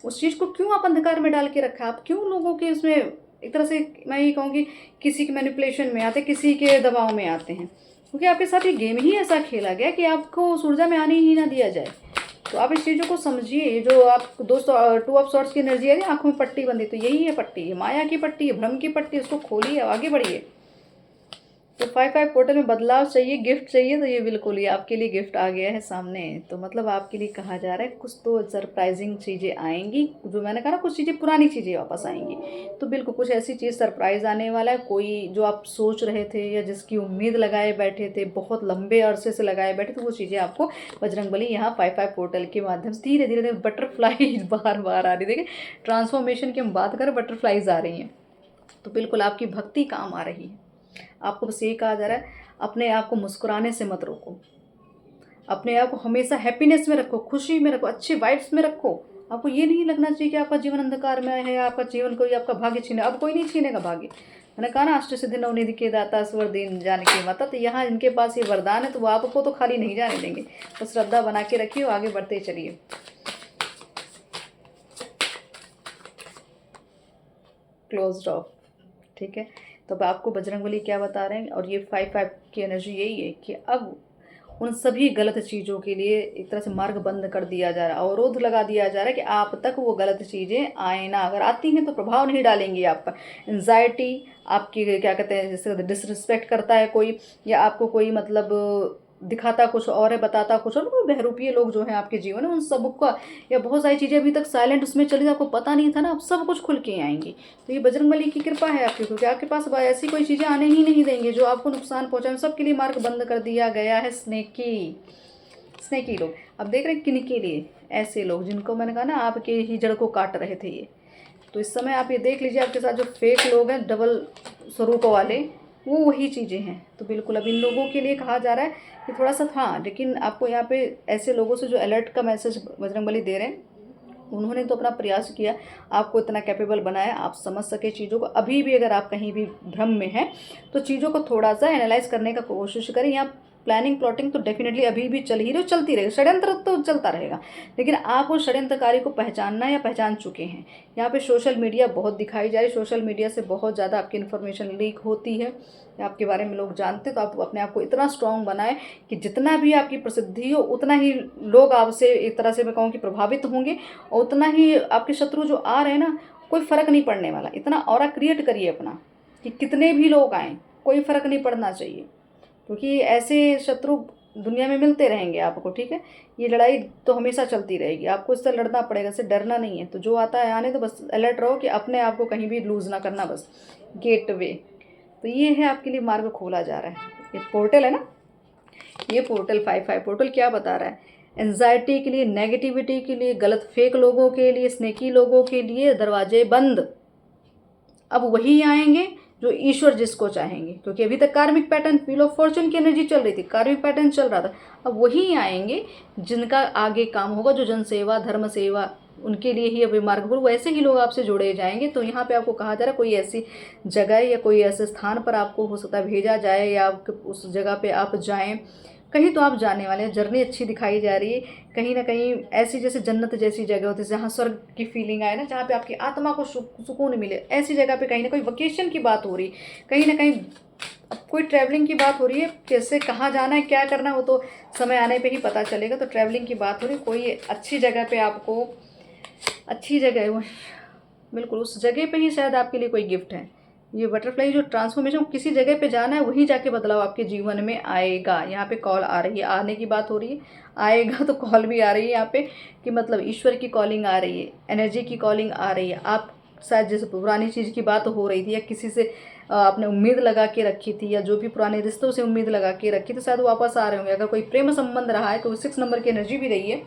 उस चीज़ को क्यों आप अंधकार में डाल के रखा है? आप क्यों लोगों के उसमें, एक तरह से मैं ये कहूँगी, किसी के मैनिपुलेशन में आते, किसी के दबाव में आते हैं, क्योंकि आपके साथ ये गेम ही ऐसा खेला गया कि आपको उस ऊर्जा में आने ही ना दिया जाए। तो आप इस चीज़ों को समझिए। जो आप दोस्तों 2 ऑफ सॉर्ट्स की एनर्जी है ना, आँखों में पट्टी बंधी, तो यही है पट्टी, है माया की पट्टी, है भ्रम की पट्टी, उसको खोलिए, आगे बढ़िए। तो 5-5 पोर्टल में बदलाव चाहिए, गिफ्ट चाहिए, तो ये बिल्कुल ही आपके लिए गिफ्ट आ गया है सामने। तो मतलब आपके लिए कहा जा रहा है कुछ तो सरप्राइजिंग चीज़ें आएंगी। जो मैंने कहा ना, कुछ चीज़ें, पुरानी चीज़ें वापस आएंगी, तो बिल्कुल कुछ ऐसी चीज़ सरप्राइज आने वाला है। कोई जो आप सोच रहे थे या जिसकी उम्मीद लगाए बैठे थे, बहुत लंबे अरसे से लगाए बैठे, तो वो चीज़ें आपको बजरंगबली यहाँ 5-5 पोर्टल के माध्यम से धीरे धीरे बटरफ्लाई बार बार आ रही। देखिए ट्रांसफॉर्मेशन की हम बात करें, बटरफ्लाइज आ रही हैं, तो बिल्कुल आपकी भक्ति काम आ रही है। आपको बस ये कहा जा रहा है, अपने आप को मुस्कुराने से मत रोको, अपने आप को हमेशा हैप्पीनेस में रखो, खुशी में रखो, अच्छी वाइब्स में रखो। आपको ये नहीं लगना चाहिए कि आपका जीवन अंधकार में है, आपका जीवन कोई आपका भाग्य छीने। अब कोई नहीं छीनेगा भाग्य। मैंने कहा ना, अष्ट सिद्धि नवनिधि के दाता स्वर दीन जानकी माता, तो यहाँ इनके पास ये वरदान है, तो वो आपको तो खाली नहीं जाने देंगे। तो श्रद्धा बना के रखिए, आगे बढ़ते चलिए। क्लोज्ड ऑफ, ठीक है। तो अब आपको बजरंगबली क्या बता रहे हैं, और ये 5-5 की एनर्जी यही है कि अब उन सभी गलत चीज़ों के लिए एक तरह से मार्ग बंद कर दिया जा रहा है, अवरोध लगा दिया जा रहा है कि आप तक वो गलत चीज़ें आए ना। अगर आती हैं तो प्रभाव नहीं डालेंगी आप पर। एंजाइटी आपकी, क्या कहते हैं, जैसे डिसरिस्पेक्ट करता है कोई, या आपको कोई मतलब दिखाता कुछ और है, बताता कुछ और, वो बहरूपीय लोग जो हैं आपके जीवन में, उन सबका, या बहुत सारी चीज़ें अभी तक साइलेंट उसमें चली, आपको पता नहीं था ना, अब सब कुछ खुल के आएंगी। तो ये बजरंगबली की कृपा है आपकी, क्योंकि आपके पास ऐसी कोई चीज़ें आने ही नहीं देंगे जो आपको नुकसान पहुँचाए। सबके लिए मार्ग बंद कर दिया गया है। स्नेकी लोग अब देख रहे हैं किनके लिए, ऐसे लोग जिनको मैंने कहा ना आपके ही जड़ को काट रहे थे ये। तो इस समय आप ये देख लीजिए, आपके साथ जो फेक लोग हैं, डबल स्वरूप वाले, वो वही चीज़ें हैं। तो बिल्कुल अब इन लोगों के लिए कहा जा रहा है कि थोड़ा सा, हाँ, लेकिन आपको यहाँ पे ऐसे लोगों से जो अलर्ट का मैसेज बजरंगबली दे रहे हैं, उन्होंने तो अपना प्रयास किया, आपको इतना कैपेबल बनाया, आप समझ सके चीज़ों को। अभी भी अगर आप कहीं भी भ्रम में हैं तो चीज़ों को थोड़ा सा एनालाइज करने का कोशिश करें। यहाँ प्लानिंग प्लॉटिंग तो डेफिनेटली अभी भी चल ही रही, चलती रहेगी, षड्यंत्र तो चलता रहेगा, लेकिन आप उस षड्यंत्रकारी को पहचानना या पहचान चुके हैं। यहाँ पे सोशल मीडिया बहुत दिखाई जा रही है, सोशल मीडिया से बहुत ज़्यादा आपकी इन्फॉर्मेशन लीक होती है, आपके बारे में लोग जानते हैं। तो आप अपने आप को इतना स्ट्रॉन्ग बनाएं कि जितना भी आपकी प्रसिद्धि हो, उतना ही लोग आपसे, एक तरह से मैं कहूँ कि प्रभावित होंगे, और उतना ही आपके शत्रु जो आ रहे हैं ना, कोई फ़र्क नहीं पड़ने वाला। इतना ऑरा क्रिएट करिए अपना कि कितने भी लोग आएँ, कोई फ़र्क नहीं पड़ना चाहिए, क्योंकि ऐसे शत्रु दुनिया में मिलते रहेंगे आपको, ठीक है। ये लड़ाई तो हमेशा चलती रहेगी, आपको इससे लड़ना पड़ेगा, इससे डरना नहीं है। तो जो आता है आने, तो बस अलर्ट रहो कि अपने आप को कहीं भी लूज़ ना करना, बस गेट वे। तो ये है आपके लिए मार्ग खोला जा रहा है, ये पोर्टल है ना, ये पोर्टल 5-5 पोर्टल क्या बता रहा है, एंजाइटी के लिए, नेगेटिविटी के लिए, गलत फेक लोगों के लिए, स्नेकी लोगों के लिए दरवाजे बंद। अब वही आएंगे जो ईश्वर जिसको चाहेंगे, क्योंकि अभी तक कार्मिक पैटर्न, व्हील ऑफ फॉर्चून की एनर्जी चल रही थी, कार्मिक पैटर्न चल रहा था। अब वही आएंगे जिनका आगे काम होगा, जो जन सेवा, धर्म सेवा, उनके लिए ही अभी मार्ग, वैसे ही लोग आपसे जुड़े जाएंगे। तो यहाँ पे आपको कहा जा रहा है कोई ऐसी जगह या कोई ऐसे स्थान पर आपको हो सकता है भेजा जाए, या आप उस जगह पे आप जाएं, कहीं तो आप जाने वाले हैं। जर्नी अच्छी दिखाई जा रही है, कहीं ना कहीं ऐसी जैसे जन्नत जैसी जगह होती है, जहाँ स्वर्ग की फीलिंग आए ना, जहाँ पे आपकी आत्मा को सुकून मिले, ऐसी जगह पे कहीं ना कोई वकेशन की बात हो रही, कहीं ना कहीं कोई ट्रैवलिंग की बात हो रही है। कैसे, कहाँ जाना है, क्या करना है, वो तो समय आने पे ही पता चलेगा। तो ट्रैवलिंग की बात हो रही, कोई अच्छी जगह पे आपको, अच्छी जगह है वो, बिल्कुल उस जगह पे ही शायद आपके लिए कोई गिफ्ट है। ये बटरफ्लाई जो ट्रांसफॉर्मेशन, किसी जगह पे जाना है, वहीं जाके बदलाव आपके जीवन में आएगा। यहाँ पे कॉल आ रही है, आने की बात हो रही है, आएगा तो कॉल भी आ रही है यहाँ पे, कि मतलब ईश्वर की कॉलिंग आ रही है, एनर्जी की कॉलिंग आ रही है। आप शायद जैसे पुरानी चीज़ की बात हो रही थी, या किसी से आपने उम्मीद लगा के रखी थी, या जो भी पुराने रिश्तों से उम्मीद लगा के रखी थी, शायद वापस आ रहे होंगे। अगर कोई प्रेम संबंध रहा है तो 6 नंबर की एनर्जी भी रही है,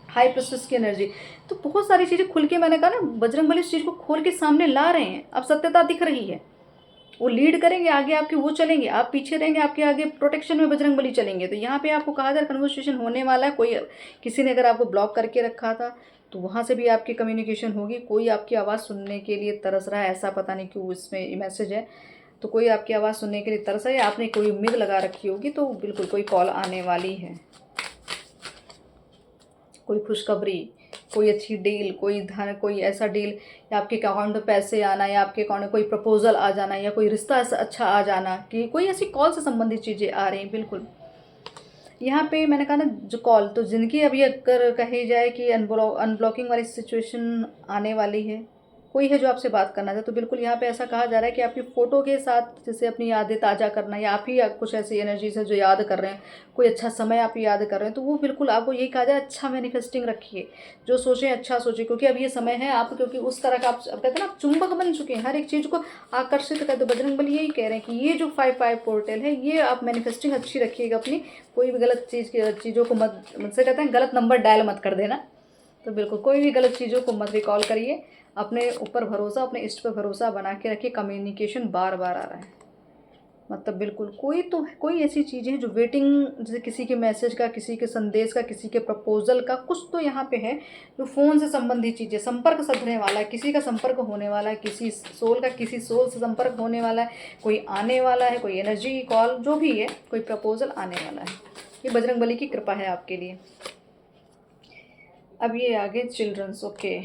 हाई प्रेस्टिज की एनर्जी। तो बहुत सारी चीज़ें खुल के, मैंने कहा ना, बजरंगबली इस चीज़ को खोल के सामने ला रहे हैं। अब सत्यता दिख रही है, वो लीड करेंगे आगे आपके, वो चलेंगे, आप पीछे रहेंगे, आपके आगे प्रोटेक्शन में बजरंगबली चलेंगे। तो यहाँ पे आपको कहा जाए कन्वर्सेशन होने वाला है। कोई, किसी ने अगर आपको ब्लॉक करके रखा था तो वहाँ से भी आपकी कम्युनिकेशन होगी। कोई आपकी आवाज़ सुनने के लिए तरस रहा है, ऐसा पता नहीं क्यों इसमें मैसेज है। तो कोई आपकी आवाज़ सुनने के लिए तरस है, या आपने कोई उम्मीद लगा रखी होगी, तो बिल्कुल कोई कॉल आने वाली है, कोई खुशखबरी, कोई अच्छी डील, कोई धन, कोई ऐसा डील, या आपके अकाउंट में पैसे आना, या आपके अकाउंट में कोई प्रपोजल आ जाना, या कोई रिश्ता ऐसा अच्छा आ जाना, कि कोई ऐसी कॉल से संबंधित चीज़ें आ रही हैं। बिल्कुल यहाँ पे मैंने कहा ना, जो कॉल, तो जिनकी अभी अगर कही जाए कि अनब्लॉकिंग वाली सिचुएशन आने वाली है, कोई है जो आपसे बात करना चाहे, तो बिल्कुल यहाँ पे ऐसा कहा जा रहा है कि आपकी फ़ोटो के साथ जैसे अपनी यादें ताज़ा करना, या आप ही कुछ ऐसी एनर्जीज है जो याद कर रहे हैं, कोई अच्छा समय आप याद कर रहे हैं, तो वो बिल्कुल आपको यही कहा जाए, अच्छा मैनिफेस्टिंग रखिए, जो सोचें अच्छा सोचें, क्योंकि अब ये समय है आप, क्योंकि उस तरह का आप कहते हैं ना, आप चुंबक बन चुके हैं, हर एक चीज़ को आकर्षित कर दो। बजरंगबली यही कह रहे हैं कि ये जो 5-5 पोर्टल है, ये आप मैनिफेस्टिंग अच्छी रखिएगा अपनी, कोई भी गलत चीज़ों को मत, मुझसे कहते हैं गलत नंबर डायल मत कर देना। तो बिल्कुल कोई भी गलत चीज़ों को मत रिकॉल करिए, अपने ऊपर भरोसा, अपने इष्ट पर भरोसा बना के रखिए। कम्युनिकेशन बार बार आ रहा है, मतलब बिल्कुल कोई ऐसी चीज़ें हैं जो वेटिंग, जैसे किसी के मैसेज का, किसी के संदेश का, किसी के प्रपोजल का, कुछ तो यहाँ पे है जो फ़ोन से संबंधित चीज़ें, संपर्क साधने वाला है, किसी का संपर्क होने वाला है, किसी सोल का किसी सोल से संपर्क होने वाला है, कोई आने वाला है, कोई एनर्जी कॉल जो भी है, कोई प्रपोजल आने वाला है। ये बजरंगबली की कृपा है आपके लिए। अब ये आगे चिल्ड्रंस, ओके,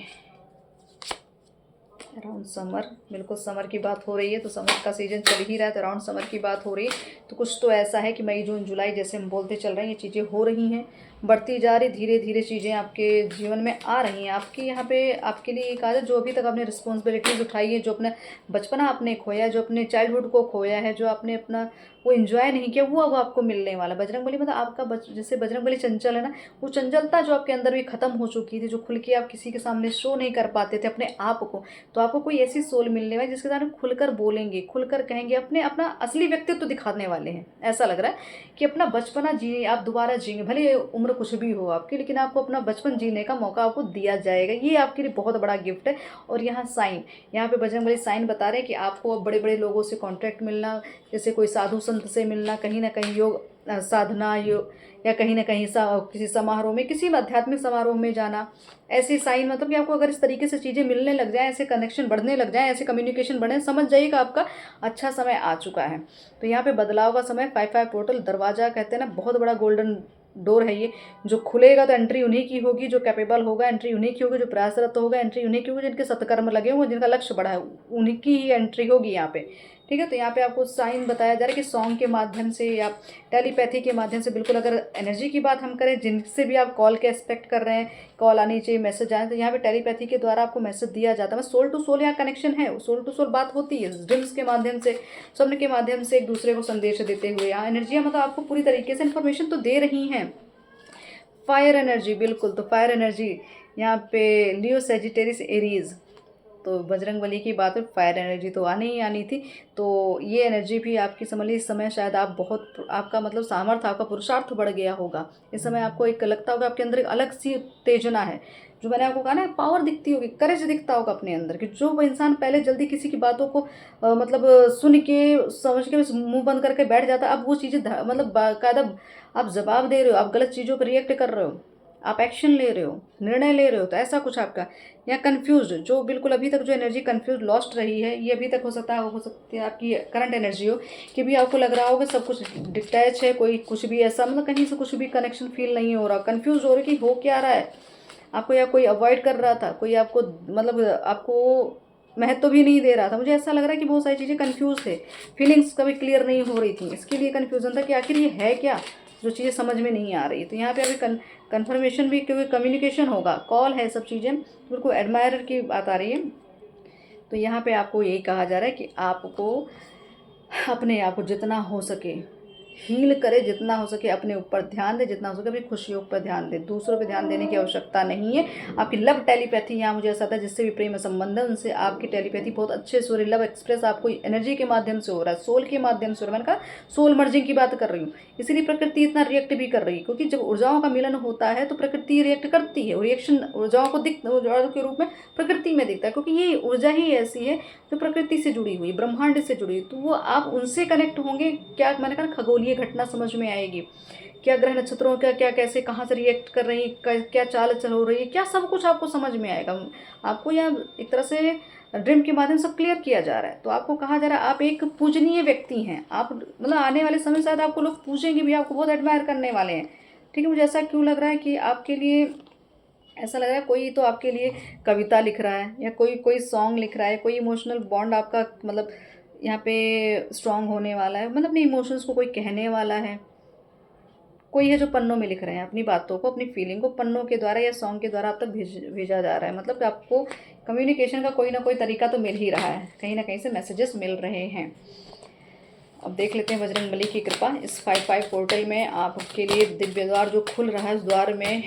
अराउंड समर, बिल्कुल समर की बात हो रही है, तो समर का सीजन चल ही रहा है, तो अराउंड समर की बात हो रही है, तो कुछ तो ऐसा है कि मई जून जुलाई जैसे हम बोलते चल रहे हैं, ये चीज़ें हो रही हैं, बढ़ती जा रही, धीरे धीरे चीज़ें आपके जीवन में आ रही हैं। आपकी यहाँ पे आपके लिए एक आदत, जो अभी तक आपने रिस्पॉन्सिबिलिटीज़ उठाई है, जो अपना बचपना आपने खोया, जो अपने चाइल्डहुड को खोया है, जो आपने अपना वो इन्जॉय नहीं किया, वो अब आपको मिलने वाला। बजरंगबली मतलब आपका जैसे बजरंगबली चंचल है ना, वो चंचलता जो आपके अंदर भी खत्म हो चुकी थी, जो खुल के आप किसी के सामने शो नहीं कर पाते थे अपने आप को, तो आपको कोई ऐसी सोल मिलने वाली जिसके साथ खुलकर बोलेंगे, खुलकर कहेंगे, अपना असली व्यक्तित्व दिखाने वाले हैं। ऐसा लग रहा है कि अपना बचपना जिए आप, दोबारा जिएंगे, भले उम्र कुछ भी हो आपकी, लेकिन आपको अपना बचपन जीने का मौका आपको दिया जाएगा। ये आपके लिए बहुत बड़ा गिफ्ट है। और यहाँ साइन, यहाँ पे बजरंगबली साइन बता रहे हैं कि आपको अब बड़े बड़े लोगों से कॉन्टैक्ट मिलना, जैसे कोई साधु संत से मिलना, कहीं ना कहीं योग साधना, योग, या कहीं ना कहीं किसी समारोह में, किसी आध्यात्मिक समारोह में जाना, ऐसे साइन, मतलब कि आपको अगर इस तरीके से चीज़ें मिलने लग जाए, ऐसे कनेक्शन बढ़ने लग जाए, ऐसे कम्युनिकेशन बढ़े, समझ जाइएगा आपका अच्छा समय आ चुका है। तो यहाँ पे बदलाव का समय, 5-5 पोर्टल, दरवाजा कहते हैं ना, बहुत बड़ा गोल्डन डोर है ये, जो खुलेगा तो एंट्री उन्हीं की होगी, जो कैपेबल होगा एंट्री उन्हीं की होगी, जो प्रयासरत होगा एंट्री उन्हीं की होगी, जिनके सत्कर्म लगे हुए, जिनका लक्ष्य बड़ा है, उन्हीं की ही एंट्री होगी यहाँ पे। ठीक है, तो यहाँ पे आपको साइन बताया जा रहा है कि सॉन्ग के माध्यम से या टेलीपैथी के माध्यम से, बिल्कुल अगर एनर्जी की बात हम करें, जिनसे भी आप कॉल के एक्सपेक्ट कर रहे हैं, कॉल आनी चाहिए, मैसेज आए, तो यहाँ पे टेलीपैथी के द्वारा आपको मैसेज दिया जाता है। सोल टू सोल यहाँ कनेक्शन है, सोल टू सोल बात होती है, ड्रीम्स के माध्यम से, स्वप्न के माध्यम से एक दूसरे को संदेश देते हुए, यहाँ एनर्जियाँ मतलब आपको पूरी तरीके से इन्फॉर्मेशन तो दे रही हैं। फायर एनर्जी, बिल्कुल, तो फायर एनर्जी यहाँ पे लियो सेजिटेरिस एरीज, तो बजरंगबली की बात है, फायर एनर्जी तो आनी ही आनी थी। तो ये एनर्जी भी आपकी समझ लीजिए, इस समय शायद आप बहुत, आपका मतलब सामर्थ्य, आपका पुरुषार्थ बढ़ गया होगा। इस समय आपको एक लगता होगा आपके अंदर एक अलग सी उत्तेजना है, जो मैंने आपको कहा ना, पावर दिखती होगी, करेज दिखता होगा अपने अंदर, कि जो इंसान पहले जल्दी किसी की बातों को मतलब सुन के समझ के मुंह बंद करके बैठ जाता, अब वो चीज़ें मतलब बाकायदा आप जवाब दे रहे हो, आप गलत चीज़ों पर रिएक्ट कर रहे हो, आप एक्शन ले रहे हो, निर्णय ले रहे हो, तो ऐसा कुछ आपका। या कंफ्यूज, जो बिल्कुल अभी तक जो एनर्जी कंफ्यूज लॉस्ट रही है, ये अभी तक हो सकती है आपकी करंट एनर्जी हो, कि भी आपको लग रहा होगा सब कुछ डिटैच है, कोई कुछ भी ऐसा मतलब कहीं से कुछ भी कनेक्शन फील नहीं हो रहा, कंफ्यूज हो रही कि हो क्या रहा है आपको, या कोई अवॉइड कर रहा था, कोई आपको मतलब आपको महत्व भी नहीं दे रहा था। मुझे ऐसा लग रहा है कि बहुत सारी चीज़ें कंफ्यूज थे, फीलिंग्स कभी क्लियर नहीं हो रही थी, इसके लिए कन्फ्यूजन था कि आखिर ये है क्या, जो चीज़ें समझ में नहीं आ रही। तो यहाँ पे अभी कन्फर्मेशन भी, क्योंकि कम्युनिकेशन होगा, कॉल है, सब चीज़ें, बिल्कुल एडमायरर की बात आ रही है। तो यहाँ पे आपको यही कहा जा रहा है कि आपको अपने आप को जितना हो सके हील करे, जितना हो सके अपने ऊपर ध्यान दे, जितना हो सके अपनी खुशियों पर ध्यान दे, दूसरों पर ध्यान देने की आवश्यकता नहीं है। आपकी लव टेलीपैथी यहाँ मुझे ऐसा था, जिससे भी प्रेम संबंध है उनसे आपकी टेलीपैथी बहुत अच्छे से हो रही, लव एक्सप्रेस आपको एनर्जी के माध्यम से हो रहा है, सोल के माध्यम से हो रहा है। मैंने कहा सोल मर्जिंग की बात कर रही हूँ, इसीलिए प्रकृति इतना रिएक्ट भी कर रही है, क्योंकि जब ऊर्जाओं का मिलन होता है तो प्रकृति रिएक्ट करती है, रिएक्शन ऊर्जाओं को ऊर्जाओं के रूप में प्रकृति में दिखता है, क्योंकि ये ऊर्जा ही ऐसी है जो प्रकृति से जुड़ी हुई, ब्रह्मांड से जुड़ी हुई, तो वो आप उनसे कनेक्ट होंगे। क्या मैंने कहा, खगोलीय घटना समझ में आएगी, क्या ग्रह नक्षत्रों का क्या कैसे कहाँ से रिएक्ट कर रही है, क्या चाल चल हो रही है, क्या सब कुछ आपको समझ में आएगा। आपको यहाँ एक तरह से ड्रीम के माध्यम से क्लियर किया जा रहा है। तो आपको कहा जा रहा है आप एक पूजनीय व्यक्ति हैं, आप मतलब आने वाले समय शायद आपको लोग पूछेंगे भी, आपको बहुत एडमायर करने वाले हैं। ठीक है, मुझे ऐसा क्यों लग रहा है कि आपके लिए ऐसा लग रहा है कोई तो आपके लिए कविता लिख रहा है, या कोई सॉन्ग लिख रहा है, कोई इमोशनल बॉन्ड आपका मतलब यहाँ पे स्ट्रांग होने वाला है, मतलब अपने इमोशंस को कोई कहने वाला है, कोई है जो पन्नों में लिख रहे हैं अपनी बातों को, अपनी फीलिंग को पन्नों के द्वारा या सॉन्ग के द्वारा आप तक भेजा जा रहा है। मतलब कि आपको कम्युनिकेशन का कोई ना कोई तरीका तो मिल ही रहा है, कहीं ना कहीं से मैसेजेस मिल रहे हैं। अब देख लेते हैं बजरंगबली की कृपा इस 5-5 पोर्टल में आपके लिए दिव्य द्वार जो खुल रहा है, उस द्वार में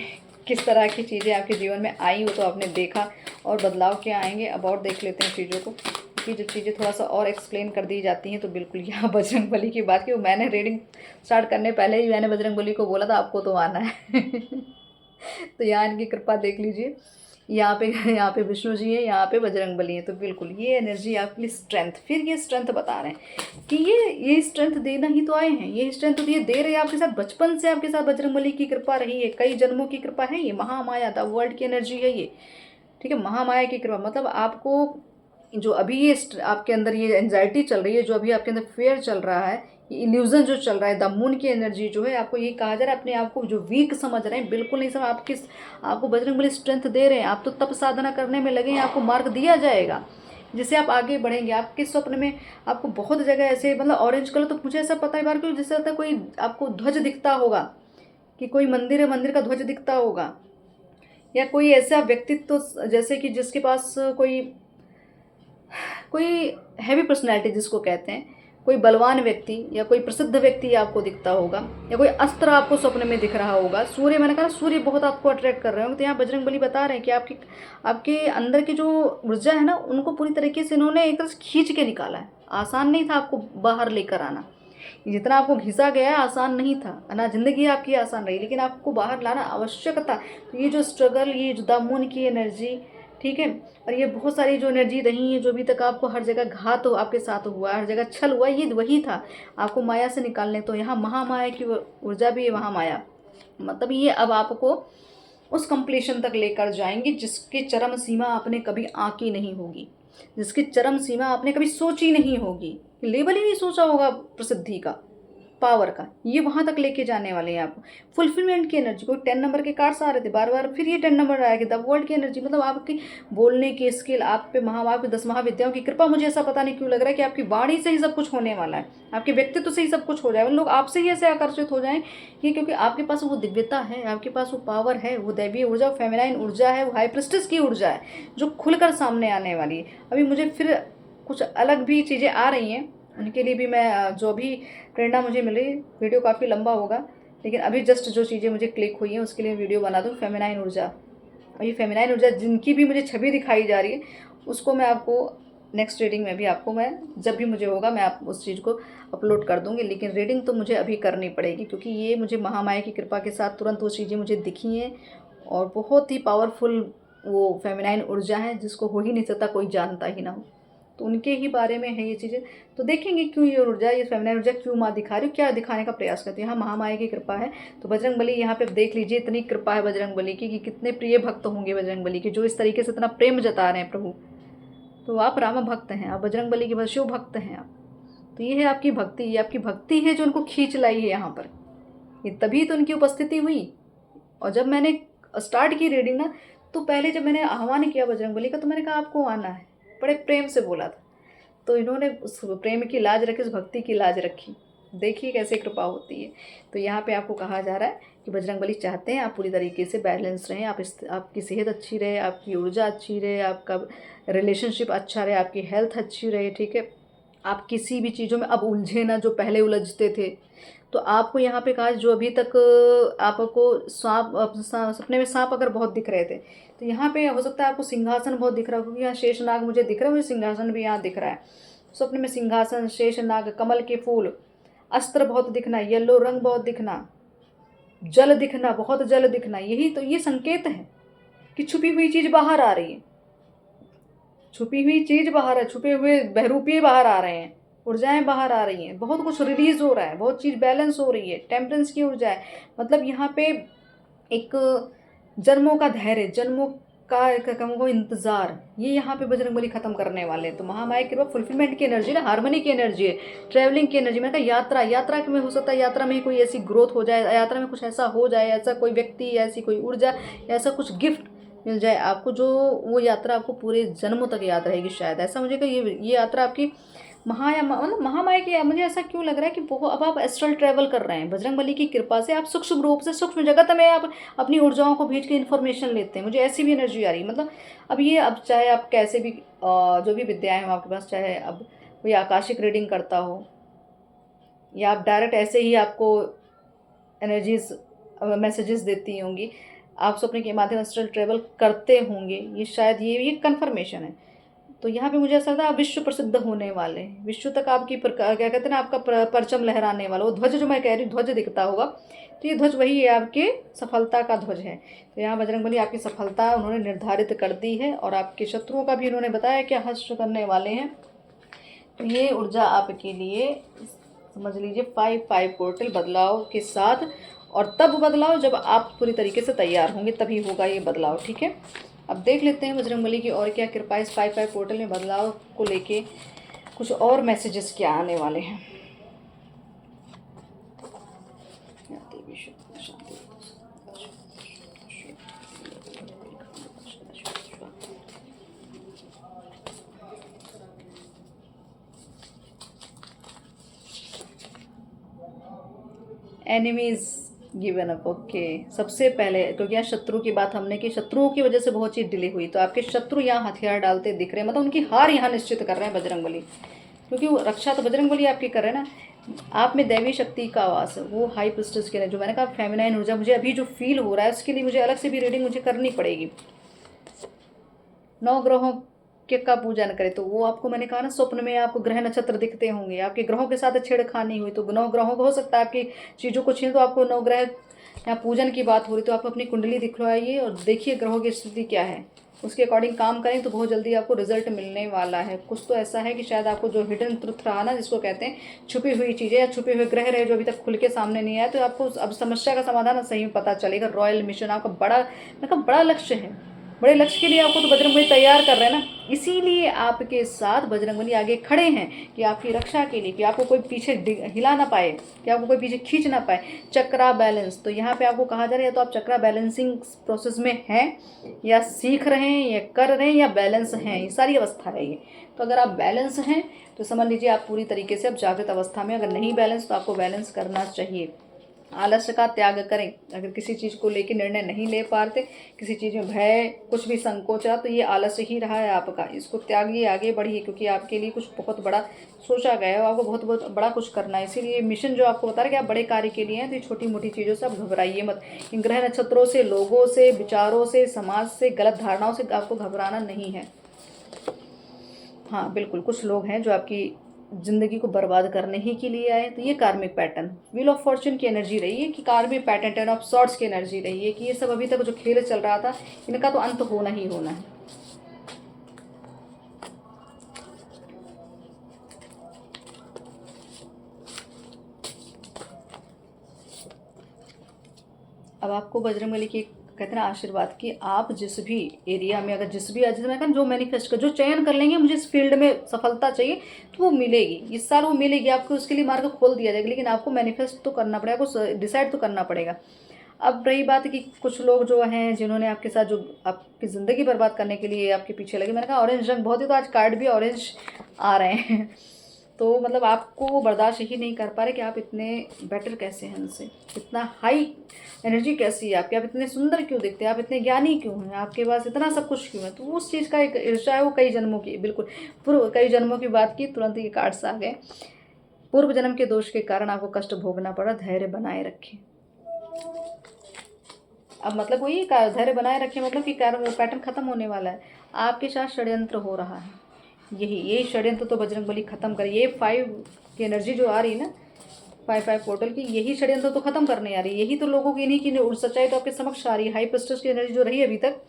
किस तरह की चीज़ें आपके जीवन में आई, वो तो आपने देखा, और बदलाव क्या आएंगे। अब और देख लेते हैं चीज़ों को, क्योंकि जब चीज़ें थोड़ा सा और एक्सप्लेन कर दी जाती हैं तो बिल्कुल यहाँ बजरंगबली की बात की, मैंने रीडिंग स्टार्ट करने पहले ही मैंने बजरंगबली को बोला था आपको तो आना है तो यहाँ इनकी कृपा देख लीजिए। यहाँ पे विष्णु जी हैं, यहाँ पे बजरंगबली हैं। तो बिल्कुल ये एनर्जी आपके लिए स्ट्रेंथ, फिर ये स्ट्रेंथ बता रहे हैं कि ये स्ट्रेंथ देना ही तो आए हैं। ये स्ट्रेंथ तो ये दे रहे हैं आपके साथ, बचपन से आपके साथ बजरंगबली की कृपा रही है, कई जन्मों की कृपा है। ये महामाया द वर्ल्ड की एनर्जी है ये, ठीक है। महामाया की कृपा मतलब आपको जो अभी ये आपके अंदर ये एंजाइटी चल रही है, जो अभी आपके अंदर फेयर चल रहा है, ये इल्यूजन जो चल रहा है, द मून की एनर्जी जो है, आपको ये कहा जा रहा है अपने आप को जो वीक समझ रहे हैं, बिल्कुल नहीं समझ। आपको बजरंगबली स्ट्रेंथ दे रहे हैं। आप तो तप साधना करने में लगे हैं, आपको मार्ग दिया जाएगा जिससे आप आगे बढ़ेंगे। आपके स्वप्न में आपको बहुत जगह ऐसे मतलब ऑरेंज कलर, तो मुझे ऐसा पता है बार क्यों, जैसे लगता है कोई आपको ध्वज दिखता होगा कि कोई मंदिर है, मंदिर का ध्वज दिखता होगा, या कोई ऐसा व्यक्तित्व तो जैसे कि जिसके पास कोई कोई हैवी पर्सनैलिटी जिसको कहते हैं, कोई बलवान व्यक्ति या कोई प्रसिद्ध व्यक्ति आपको दिखता होगा, या कोई अस्त्र आपको स्वप्न में दिख रहा होगा। सूर्य, मैंने कहा सूर्य बहुत आपको अट्रैक्ट कर रहे होंगे। तो यहाँ बजरंगबली बता रहे हैं कि आपके अंदर की जो ऊर्जा है ना, उनको पूरी तरीके से इन्होंने एक तरह से खींच के निकाला है। आसान नहीं था आपको बाहर लेकर आना, जितना आपको घिसा गया है आसान नहीं था ना। ज़िंदगी आपकी आसान रही, लेकिन आपको बाहर लाना आवश्यक था। तो ये जो स्ट्रगल, ये जो दामन की एनर्जी, ठीक है, और ये बहुत सारी जो एनर्जी रही है, जो अभी तक आपको हर जगह घात हो आपके साथ हुआ, हर जगह छल हुआ, ये वही था आपको माया से निकालने। तो यहाँ महामाया की ऊर्जा भी है, महामाया मतलब ये अब आपको उस कंप्लीशन तक लेकर जाएंगे जिसकी चरम सीमा आपने कभी आंकी नहीं होगी, जिसकी चरम सीमा आपने कभी सोची नहीं होगी, लेवल ही नहीं सोचा होगा प्रसिद्धि का, पावर का। ये वहां तक लेके जाने वाले हैं आपको। फुलफिलमेंट की एनर्जी, कोई 10 नंबर के कार्ड्स आ रहे थे बार बार, फिर ये 10 नंबर आएगा। द वर्ल्ड की एनर्जी मतलब आपकी बोलने की स्किल, आप पे महामाया 10 महाविद्याओं की कृपा। मुझे ऐसा पता नहीं क्यों लग रहा है कि आपकी वाणी से ही सब कुछ होने वाला है, आपके व्यक्तित्व से ही सब कुछ हो जाए, लोग आपसे ही ऐसे आकर्षित हो जाएं कि क्योंकि आपके पास वो दिव्यता है, आपके पास वो पावर है, वो दैवीय ऊर्जा, फेमिनाइन ऊर्जा है, वो हाई प्रिस्टेस की ऊर्जा है जो खुलकर सामने आने वाली है। अभी मुझे फिर कुछ अलग भी चीज़ें आ रही हैं, उनके लिए भी मैं जो भी प्रेरणा मुझे मिल रही, वीडियो काफ़ी लंबा होगा, लेकिन अभी जस्ट जो चीज़ें मुझे क्लिक हुई हैं उसके लिए वीडियो बना दूँ। फेमिनाइन ऊर्जा, अभी फेमिनाइन ऊर्जा जिनकी भी मुझे छवि दिखाई जा रही है, उसको मैं आपको नेक्स्ट रीडिंग में भी आपको मैं जब भी मुझे होगा मैं आप उस चीज़ को अपलोड कर दूँगी। लेकिन रीडिंग तो मुझे अभी करनी पड़ेगी क्योंकि ये मुझे महामाया की कृपा के साथ तुरंत वो चीज़ें मुझे दिखी हैं और बहुत ही पावरफुल वो फेमिनाइन ऊर्जा है जिसको हो ही नहीं सकता कोई जानता ही ना हो। तो उनके ही बारे में है ये चीज़ें। तो देखेंगे क्यों ये ऊर्जा, ये फेमिनाइन ऊर्जा क्यों माँ दिखा रही हो, क्या दिखाने का प्रयास करती है। यहाँ महामाया की कृपा है। तो बजरंगबली यहाँ पे देख लीजिए, इतनी कृपा है बजरंगबली की कि कितने प्रिय भक्त होंगे बजरंगबली के, जो इस तरीके से इतना प्रेम जता रहे हैं प्रभु। तो आप राम भक्त हैं, आप बजरंगबली के शिव भक्त हैं आप। तो ये है आपकी भक्ति, ये आपकी भक्ति है जो उनको खींच लाई है यहाँ पर। ये तभी तो उनकी उपस्थिति हुई। और जब मैंने स्टार्ट की रीडिंग ना, तो पहले जब मैंने आह्वान किया बजरंगबली का, तो मैंने कहा आपको आना है, बड़े प्रेम से बोला था। तो इन्होंने उस प्रेम की लाज रखी, उस भक्ति की लाज रखी। देखिए कैसे कृपा होती है। तो यहाँ पे आपको कहा जा रहा है कि बजरंगबली चाहते हैं आप पूरी तरीके से बैलेंस रहें, आपकी सेहत अच्छी रहे, आपकी ऊर्जा अच्छी रहे, आपका रिलेशनशिप अच्छा रहे, आपकी हेल्थ अच्छी रहे, ठीक है। आप किसी भी चीज़ों में अब उलझे ना जो पहले उलझते थे। तो आपको यहाँ पे कहा जो अभी तक आपको सपने में सांप अगर बहुत दिख रहे थे, तो यहाँ पे हो सकता है आपको सिंहासन बहुत दिख रहा हो, क्योंकि यहाँ शेषनाग मुझे दिख रहा है, मुझे सिंहासन भी यहाँ दिख रहा है। स्वप्न में सिंहासन, शेषनाग, कमल के फूल, अस्त्र बहुत दिखना, येलो रंग बहुत दिखना, जल दिखना, बहुत जल दिखना, यही तो ये संकेत है कि छुपी हुई चीज़ बाहर आ रही है। छुपी हुई चीज़ बाहर है, छुपे हुए बहरूपीय बाहर आ रहे हैं, ऊर्जाएं बाहर आ रही हैं, बहुत कुछ रिलीज हो रहा है, बहुत चीज़ बैलेंस हो रही है। टेम्परेंस की ऊर्जा है, मतलब यहाँ पे एक जन्मों का धैर्य, जन्मों का इंतजार, ये यहाँ पे बजरंगबली खत्म करने वाले हैं। तो महामाया की फुलफिलमेंट की एनर्जी ना, हार्मनी की एनर्जी है, ट्रैवलिंग की एनर्जी। मैंने कहा यात्रा में हो सकता है, यात्रा में ही कोई ऐसी ग्रोथ हो जाए, यात्रा में कुछ ऐसा हो जाए, ऐसा कोई व्यक्ति, ऐसी कोई ऊर्जा, ऐसा कुछ गिफ्ट मिल जाए आपको, जो वो यात्रा आपको पूरे जन्मों तक याद रहेगी शायद। ऐसा मुझे कि ये यात्रा आपकी मतलब महामाया की, मुझे ऐसा क्यों लग रहा है कि अब आप एस्ट्रल ट्रैवल कर रहे हैं बजरंगबली की कृपा से। आप सूक्ष्म रूप से सूक्ष्म जगत में आप अपनी ऊर्जाओं को भेज के इन्फॉर्मेशन लेते हैं। मुझे ऐसी भी एनर्जी आ रही है। मतलब अब चाहे आप कैसे भी जो भी विद्याएं हो आपके पास, चाहे अब कोई आकाशिक रीडिंग करता हो या आप डायरेक्ट ऐसे ही आपको एनर्जीज मैसेजेस देती होंगी, आप स्वप्न के माध्यम एस्ट्रल ट्रैवल करते होंगे, ये शायद ये कन्फर्मेशन है। तो यहाँ पे मुझे ऐसा लगता है आप विश्व प्रसिद्ध होने वाले हैं, विश्व तक आपकी क्या कहते हैं ना, आपका परचम लहराने वाला। वो ध्वज जो मैं कह रही हूँ, ध्वज दिखता होगा, तो ये ध्वज वही है, आपके सफलता का ध्वज है। तो यहाँ बजरंगबली आपकी सफलता उन्होंने निर्धारित कर दी है, और आपके शत्रुओं का भी उन्होंने बताया क्या हश्र करने वाले हैं। तो ये ऊर्जा आपके लिए समझ लीजिए 5-5 पोर्टल बदलाव के साथ, और तब बदलाव जब आप पूरी तरीके से तैयार होंगे, तभी होगा ये बदलाव, ठीक है। अब देख लेते हैं बजरंगबली की और क्या कृपा इस 5-5 पोर्टल में बदलाव को लेके कुछ और मैसेजेस क्या आने वाले हैं। Enemies given up, okay. सबसे पहले क्योंकि यहाँ शत्रु की बात हमने की, शत्रुओं की वजह से बहुत चीज़ डिले हुई, तो आपके शत्रु यहाँ हथियार डालते दिख रहे हैं, मतलब उनकी हार यहाँ निश्चित कर रहे हैं बजरंगबली, क्योंकि वो रक्षा तो बजरंगबली आपकी कर रहे हैं ना। आप में दैवी शक्ति का आवास है, वो हाई प्रिस्टेस के लिए, जो मैंने कहा फेमिनाइन ऊर्जा मुझे अभी जो फील हो रहा है, उसके लिए मुझे अलग से भी रीडिंग मुझे करनी पड़ेगी। 9 ग्रहों के का पूजन करें, तो वो आपको मैंने कहा ना, स्वप्न में आपको ग्रह नक्षत्र दिखते होंगे, आपके ग्रहों के साथ छेड़खानी हुई, तो 9 ग्रहों को हो सकता है आपकी चीज़ों को छीन, तो आपको 9 ग्रह या पूजन की बात हो रही, तो आप अपनी कुंडली दिखवाइए और देखिए ग्रहों की स्थिति क्या है, उसके अकॉर्डिंग काम करें तो बहुत जल्दी आपको रिजल्ट मिलने वाला है। कुछ तो ऐसा है कि शायद आपको जो हिडन ट्रुथ रहा ना, जिसको कहते हैं छुपी हुई चीज़ें या छुपे हुए ग्रह रहे जो अभी तक खुल के सामने नहीं आया, तो आपको अब समस्या का समाधान सही में पता चलेगा। रॉयल मिशन आपका बड़ा, मतलब बड़ा लक्ष्य है, बड़े लक्ष्य के लिए आपको तो बजरंगबली तैयार कर रहे हैं ना, इसीलिए आपके साथ बजरंगबली आगे खड़े हैं कि आपकी रक्षा के लिए, कि आपको कोई पीछे हिला ना पाए, कि आपको कोई पीछे खींच ना पाए। चक्रा बैलेंस, तो यहाँ पे आपको कहा जा रहा है, तो आप चक्रा बैलेंसिंग प्रोसेस में हैं, या सीख रहे हैं, या कर रहे हैं, या बैलेंस हैं, ये सारी अवस्था है ये। तो अगर आप बैलेंस हैं तो समझ लीजिए आप पूरी तरीके से अब जागृत अवस्था में, अगर नहीं बैलेंस तो आपको बैलेंस करना चाहिए। आलस्य का त्याग करें, अगर किसी चीज़ को लेकर निर्णय नहीं ले पाते, किसी चीज़ में भय, कुछ भी संकोच रहा, तो ये आलस्य ही रहा है आपका, इसको त्यागिए, आगे बढ़िए, क्योंकि आपके लिए कुछ बहुत बड़ा सोचा गया है, आपको बहुत बहुत बड़ा कुछ करना है। इसीलिए मिशन जो आपको बता रहा है कि आप बड़े कार्य के लिए हैं, तो ये छोटी मोटी चीज़ों से आप घबराइए मत। इन ग्रह नक्षत्रों से, लोगों से, विचारों से, समाज से, गलत धारणाओं से आपको घबराना नहीं है। हाँ बिल्कुल, कुछ लोग हैं जो आपकी ज़िंदगी को बर्बाद करने ही के लिए आए, तो ये कार्मिक पैटर्न, व्हील ऑफ फॉर्च्यून की एनर्जी रही है, कि कार्मिक पैटर्न, 10 ऑफ सॉर्ड्स की एनर्जी रही है, कि ये सब अभी तक जो खेल चल रहा था, इनका तो अंत होना ही होना है। अब आपको बजरंगबली की कहते हैं ना आशीर्वाद, कि आप जिस भी एरिया में, अगर जिस भी जैसे मैं कहूँ जो मैनिफेस्ट कर, जो चयन कर लेंगे मुझे इस फील्ड में सफलता चाहिए, तो वो मिलेगी, इस साल वो मिलेगी आपको, उसके लिए मार्ग खोल दिया जाएगा, लेकिन आपको मैनिफेस्ट तो करना पड़ेगा, आपको डिसाइड तो करना पड़ेगा। अब रही बात कि कुछ लोग जो हैं जिन्होंने आपके साथ जो आपकी ज़िंदगी बर्बाद करने के लिए आपके पीछे लगे, मैंने कहा ऑरेंज रंग बहुत ही, तो आज कार्ड भी ऑरेंज आ रहे हैं तो मतलब आपको वो बर्दाश्त ही नहीं कर पा रहे कि आप इतने बेटर कैसे हैं उनसे, इतना हाई एनर्जी कैसी है आपकी, आप इतने सुंदर क्यों दिखते हैं, आप इतने ज्ञानी क्यों हैं, आपके पास इतना सब कुछ क्यों है। तो उस चीज़ का एक ईर्ष्या है, वो कई जन्मों की, बिल्कुल पूर्व कई जन्मों की बात की, तुरंत ये कार्ड्स आ गए। पूर्व जन्म के दोष के कारण आपको कष्ट भोगना पड़ा, धैर्य बनाए रखें। अब मतलब वही धैर्य बनाए रखें, मतलब कि पैटर्न खत्म होने वाला है, आपके साथ षड्यंत्र हो रहा है, यही षड्यंत्र तो बजरंगबली खत्म करे। ये 5 की एनर्जी जो आ रही है ना, 5-5 पोर्टल की, यही षड्यंत्र तो खत्म करने आ रही है, यही तो लोगों की इन्हीं की सच्चाई तो आपके समक्ष आ रही है। हाई प्रिस्टेस की एनर्जी जो रही है अभी तक,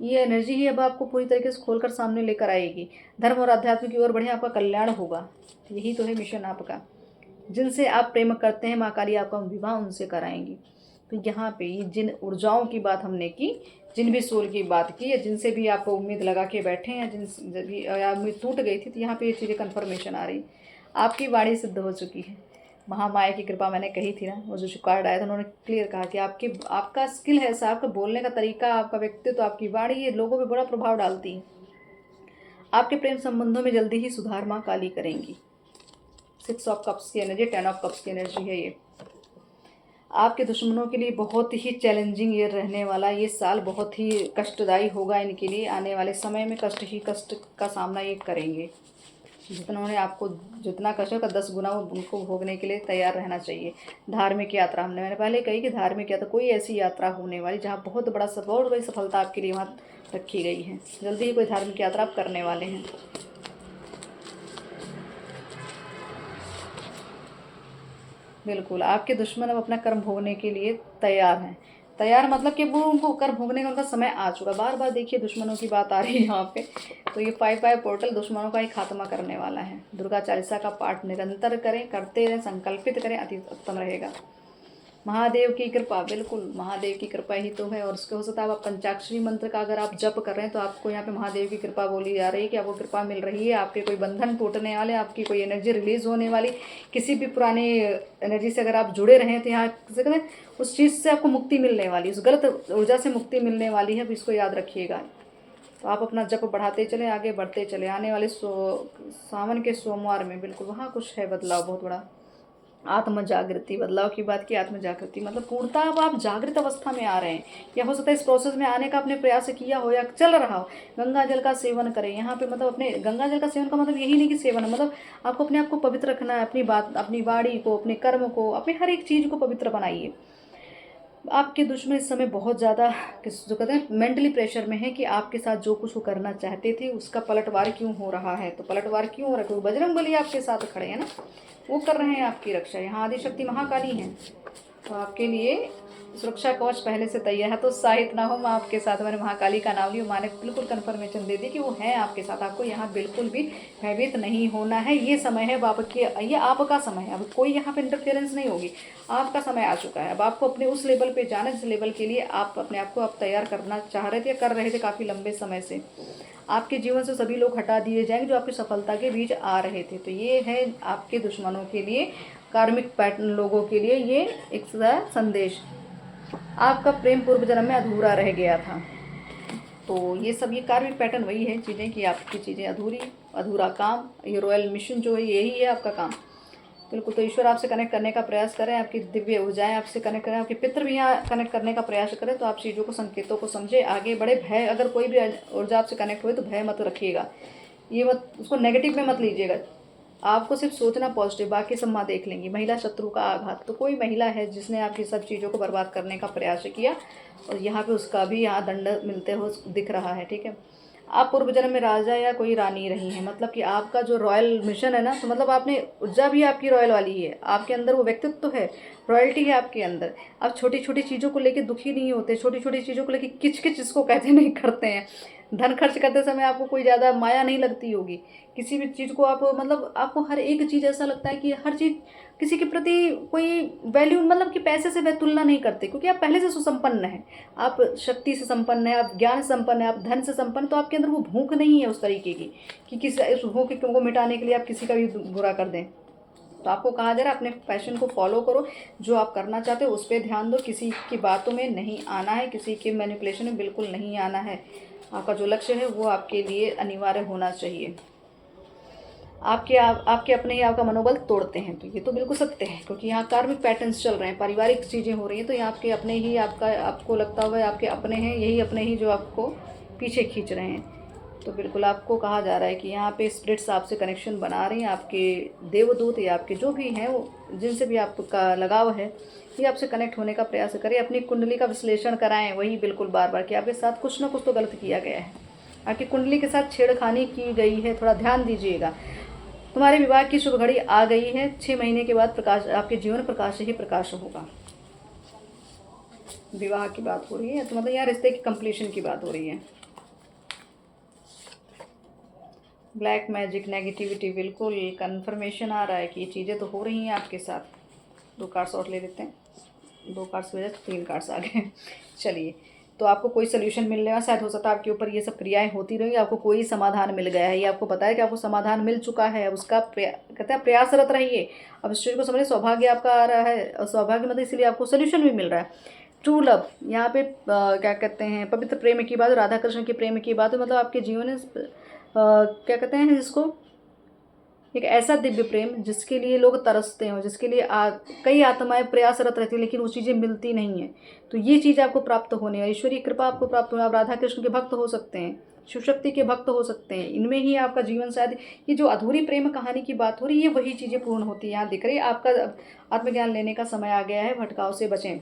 ये एनर्जी ही अब आपको पूरी तरीके से खोलकर सामने लेकर आएगी। धर्म और अध्यात्म की ओर बढ़े, आपका कल्याण होगा, यही तो है मिशन आपका। जिनसे आप प्रेम करते हैं, माँ काली आपका विवाह उनसे कराएंगी। तो यहाँ पे जिन ऊर्जाओं की बात हमने की, जिन भी सोल की बात की, या जिनसे भी आप उम्मीद लगा के बैठे हैं, जिन भी उम्मीद टूट गई थी, तो यहाँ पे ये चीज़ें कन्फर्मेशन आ रही, आपकी वाणी सिद्ध हो चुकी है। महामाया की कृपा मैंने कही थी ना, वो जो कार्ड आया था उन्होंने क्लियर कहा कि आपका स्किल है ऐसा, आपका बोलने का तरीका, आपका व्यक्तित्व, आपकी वाणी, ये लोगों पे बड़ा प्रभाव डालती है। आपके प्रेम संबंधों में जल्दी ही सुधार माँ काली करेंगी। 6 ऑफ कप्स की एनर्जी, 10 ऑफ कप्स की एनर्जी है ये। आपके दुश्मनों के लिए बहुत ही चैलेंजिंग ईयर रहने वाला, ये साल बहुत ही कष्टदायी होगा इनके लिए, आने वाले समय में कष्ट ही कष्ट का सामना ये करेंगे। जिन्होंने आपको जितना कष्ट है का 10 गुना उनको भोगने के लिए तैयार रहना चाहिए। धार्मिक यात्रा मैंने पहले कही कि धार्मिक यात्रा कोई ऐसी यात्रा होने वाली जहाँ बहुत बड़ी सफलता आपके लिए वहाँ रखी गई है। जल्दी ही कोई धार्मिक यात्रा आप करने वाले हैं। बिल्कुल आपके दुश्मन अब अपना कर्म भोगने के लिए तैयार हैं। तैयार मतलब कि वो उनको कर्म भोगने का उनका समय आ चुका। बार बार देखिए दुश्मनों की बात आ रही है यहाँ पे। तो ये 5/5 पोर्टल दुश्मनों का ही खात्मा करने वाला है। दुर्गा चालीसा का पाठ निरंतर करें, करते रहें, संकल्पित करें, अति उत्तम रहेगा। महादेव की कृपा, बिल्कुल महादेव की कृपा ही तो है। और उसके हो सकता है आप पंचाक्षरी मंत्र का अगर आप जप कर रहे हैं तो आपको यहाँ पे महादेव की कृपा बोली जा रही है कि आपको कृपा मिल रही है। आपके कोई बंधन टूटने वाले, आपकी कोई एनर्जी रिलीज होने वाली, किसी भी पुरानी एनर्जी से अगर आप जुड़े रहे तो यहाँ से कहते हैं उस चीज़ से आपको मुक्ति मिलने वाली, उस गलत ऊर्जा से मुक्ति मिलने वाली है। अब इसको याद रखिएगा। तो आप अपना जप बढ़ाते चले, आगे बढ़ते चले। आने वाले सावन के सोमवार में बिल्कुल वहाँ कुछ है बदलाव बहुत बड़ा। आत्म जागृति, बदलाव की बात की, आत्म जागृति मतलब पूर्णतः अब आप जागृत अवस्था में आ रहे हैं। या हो सकता है इस प्रोसेस में आने का आपने प्रयास किया हो या चल रहा हो। गंगा जल का सेवन करें यहाँ पे। मतलब अपने गंगा जल का सेवन का मतलब यही नहीं कि सेवन है, मतलब आपको अपने आप को पवित्र रखना है। अपनी बात, अपनी वाणी को, अपने कर्म को, अपने हर एक चीज़ को पवित्र बनाइए। आपके दुश्मन इस समय बहुत ज़्यादा जो कहते हैं मेंटली प्रेशर में है कि आपके साथ जो कुछ वो करना चाहते थे उसका पलटवार क्यों हो रहा है। तो पलटवार क्यों हो रहा है? क्योंकि बजरंगबली आपके साथ खड़े हैं ना, वो कर रहे हैं आपकी रक्षा। यहाँ आदिशक्ति महाकाली हैं, तो आपके लिए सुरक्षा कवच पहले से तैयार है। तो उत्साहित ना हो, मैं आपके साथ, मैंने महाकाली का नाम लिया, माँ ने बिल्कुल कन्फर्मेशन दे दी कि वो है आपके साथ। आपको यहाँ बिल्कुल भी भयभीत नहीं होना है। ये समय है ये आपका समय है। अब कोई यहाँ पे इंटरफेरेंस नहीं होगी। आपका समय आ चुका है। अब आपको अपने उस लेवल पे जाना जिस लेवल के लिए आप अपने आप को आप तैयार करना चाह रहे थे, कर रहे थे काफ़ी लंबे समय से। आपके जीवन से सभी लोग हटा दिए जाएंगे जो आपकी सफलता के बीच आ रहे थे। तो ये है आपके दुश्मनों के लिए, कार्मिक पैटर्न लोगों के लिए ये एक संदेश। आपका प्रेम पूर्व जन्म में अधूरा रह गया था। तो ये सब ये कार्मिक पैटर्न वही है चीज़ें कि आपकी चीज़ें अधूरा काम। ये रॉयल मिशन जो है यही है आपका काम। बिल्कुल। तो ईश्वर आपसे कनेक्ट करने का प्रयास करें, आपकी दिव्य ऊर्जाएं आपसे कनेक्ट करें, आपके पितृ भी यहाँ कनेक्ट करने का प्रयास करें। तो आप चीज़ों को, संकेतों को समझे, आगे बढ़े। भय, अगर कोई भी ऊर्जा आपसे कनेक्ट हुए तो भय मत रखिएगा। ये मत, उसको नेगेटिव में मत लीजिएगा। आपको सिर्फ सोचना पॉजिटिव, बाकी सब माँ देख लेंगी। महिला शत्रु का आघात, तो कोई महिला है जिसने आपकी सब चीज़ों को बर्बाद करने का प्रयास किया और यहाँ पे उसका भी यहाँ दंड मिलते हो दिख रहा है। ठीक है। आप पूर्व जन्म में राजा या कोई रानी रही हैं, मतलब कि आपका जो रॉयल मिशन है ना, तो मतलब आपने ऊर्जा भी आपकी रॉयल वाली है। आपके अंदर वो व्यक्तित्व तो है, रॉयल्टी है आपके अंदर। आप छोटी छोटी चीज़ों को लेकर दुखी नहीं होते, छोटी छोटी चीज़ों को लेकर किचकिच जिसको कहते नहीं करते हैं। धन खर्च करते समय आपको कोई ज़्यादा माया नहीं लगती होगी। किसी भी चीज़ को आप, मतलब आपको हर एक चीज़ ऐसा लगता है कि हर चीज़ किसी के प्रति कोई वैल्यू, मतलब कि पैसे से वह तुलना नहीं करते, क्योंकि आप पहले से सुसंपन्न हैं। आप शक्ति से संपन्न है, आप ज्ञान से संपन्न है, आप धन से संपन्न। तो आपके अंदर वो भूख नहीं है उस तरीके की कि किसी उस भूख को मिटाने के लिए आप किसी का भी बुरा कर दें। तो आपको कहा जा रहा है अपने पैशन को फॉलो करो, जो आप करना चाहते हो उस पर ध्यान दो। किसी की बातों में नहीं आना है, किसी के मैनिपुलेशन में बिल्कुल नहीं आना है। आपका जो लक्ष्य है वो आपके लिए अनिवार्य होना चाहिए। आपके अपने ही आपका मनोबल तोड़ते हैं, तो ये तो बिल्कुल सत्य है, क्योंकि यहाँ कार्मिक पैटर्न्स चल रहे हैं, पारिवारिक चीज़ें हो रही हैं। तो यहाँ आपके अपने ही आपको लगता हुआ आपके अपने हैं, यही अपने ही जो आपको पीछे खींच रहे हैं। तो बिल्कुल आपको कहा जा रहा है कि यहाँ पे स्पिरिट्स आपसे कनेक्शन बना रही हैं। आपके देवदूत या आपके जो भी हैं, वो जिनसे भी आपका लगाव है, ये आपसे कनेक्ट होने का प्रयास करें। अपनी कुंडली का विश्लेषण कराएं, वही बिल्कुल बार बार कि आपके साथ कुछ ना कुछ तो गलत किया गया है, आपकी कुंडली के साथ छेड़खानी की गई है, थोड़ा ध्यान दीजिएगा। तुम्हारे विवाह की शुभ घड़ी आ गई है। 6 महीने के बाद प्रकाश, आपके जीवन प्रकाश ही प्रकाश होगा। विवाह की बात हो रही है, तो मतलब यहाँ रिश्ते की कंप्लीशन की बात हो रही है। ब्लैक मैजिक, नेगेटिविटी, बिल्कुल कन्फर्मेशन आ रहा है कि ये चीज़ें तो हो रही हैं आपके साथ। 2 कार्ड्स और ले लेते हैं। 2 कार्ड्स की वजह से 3 कार्ड्स आ गए। चलिए, तो आपको कोई सोल्यूशन मिलने वाला, शायद हो सकता है आपके ऊपर ये सब क्रियाएं होती रही, आपको कोई समाधान मिल गया है। ये आपको पता है कि आपको समाधान मिल चुका है। अब उसका कहते हैं प्रयासरत रहिए। अब इस चीज़ को समझिए, सौभाग्य आपका आ रहा है, और सौभाग्य मतलब इसलिए आपको सोल्यूशन भी मिल रहा है। ट्रू लव, यहाँ पे क्या कहते हैं, पवित्र प्रेम की बात, राधा कृष्ण के प्रेम की बात है। मतलब आपके जीवन में क्या कहते हैं जिसको, एक ऐसा दिव्य प्रेम जिसके लिए लोग तरसते हो, जिसके लिए कई आत्माएं प्रयासरत रहती हैं, लेकिन वो चीज़ें मिलती नहीं हैं। तो ये चीज़ आपको प्राप्त होने है, ईश्वरीय कृपा आपको प्राप्त होने। आप राधा कृष्ण के भक्त हो सकते हैं, शिव शक्ति के भक्त हो सकते हैं, इनमें ही आपका जीवन शायद ये जो अधूरी प्रेम कहानी की बात हो रही है वही चीज़ें पूर्ण होती है। यहाँ दिख रही है आपका आत्मज्ञान लेने का समय आ गया है, भटकाव से बचें।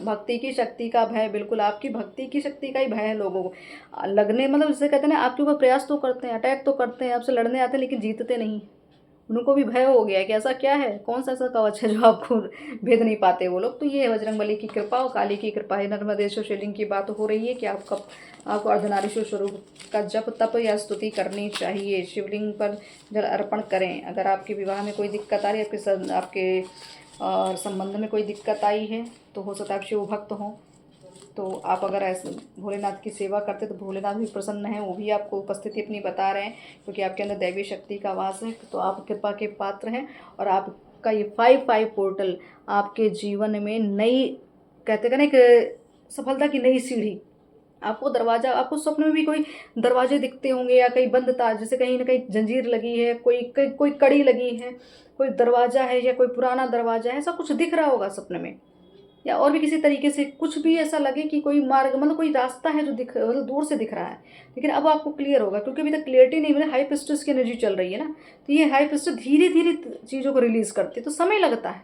भक्ति की शक्ति का भय, बिल्कुल आपकी भक्ति की शक्ति का ही भय है लोगों को लगने, मतलब जैसे कहते हैं ना, आपके ऊपर प्रयास तो करते हैं, अटैक तो करते हैं, आपसे लड़ने आते हैं, लेकिन जीतते नहीं। उनको भी भय हो गया है कि ऐसा क्या है, कौन सा ऐसा कवच है जो आपको भेद नहीं पाते वो लोग। तो ये है बजरंगबली की कृपा और काली की कृपा है। नर्मदेश्वर शिवलिंग की बात हो रही है कि आपको अर्धनारीश्वर स्वरूप का जप तप या स्तुति करनी चाहिए। शिवलिंग पर जल अर्पण करें। अगर आपके विवाह में कोई दिक्कत आ रही है, आपके संबंध में कोई दिक्कत आई है, तो हो सकता है आप शिव भक्त हों, तो आप अगर ऐसे भोलेनाथ की सेवा करते तो भोलेनाथ भी प्रसन्न हैं, वो भी आपको उपस्थिति अपनी बता रहे हैं, क्योंकि आपके अंदर दैवीय शक्ति का वास है। तो आप कृपा के पात्र हैं। और आपका ये 5-5 पोर्टल आपके जीवन में नई, कहते हैं ना, एक सफलता की नई सीढ़ी, आपको दरवाज़ा, आपको स्वप्न में भी कोई दरवाजे दिखते होंगे या कहीं बंद तार, जैसे कहीं ना कहीं जंजीर लगी है, कोई कड़ी लगी है, कोई दरवाज़ा है या कोई पुराना दरवाज़ा है, ऐसा कुछ दिख रहा होगा सपने में, या और भी किसी तरीके से कुछ भी ऐसा लगे कि कोई मार्ग, मतलब कोई रास्ता है जो मतलब दूर से दिख रहा है, लेकिन अब आपको क्लियर होगा, क्योंकि अभी तक क्लियरिटी नहीं मिला। हाई पिस्टस की एनर्जी चल रही है ना, तो ये हाई पिस्टस धीरे धीरे चीज़ों को रिलीज़ करती है, तो समय लगता है,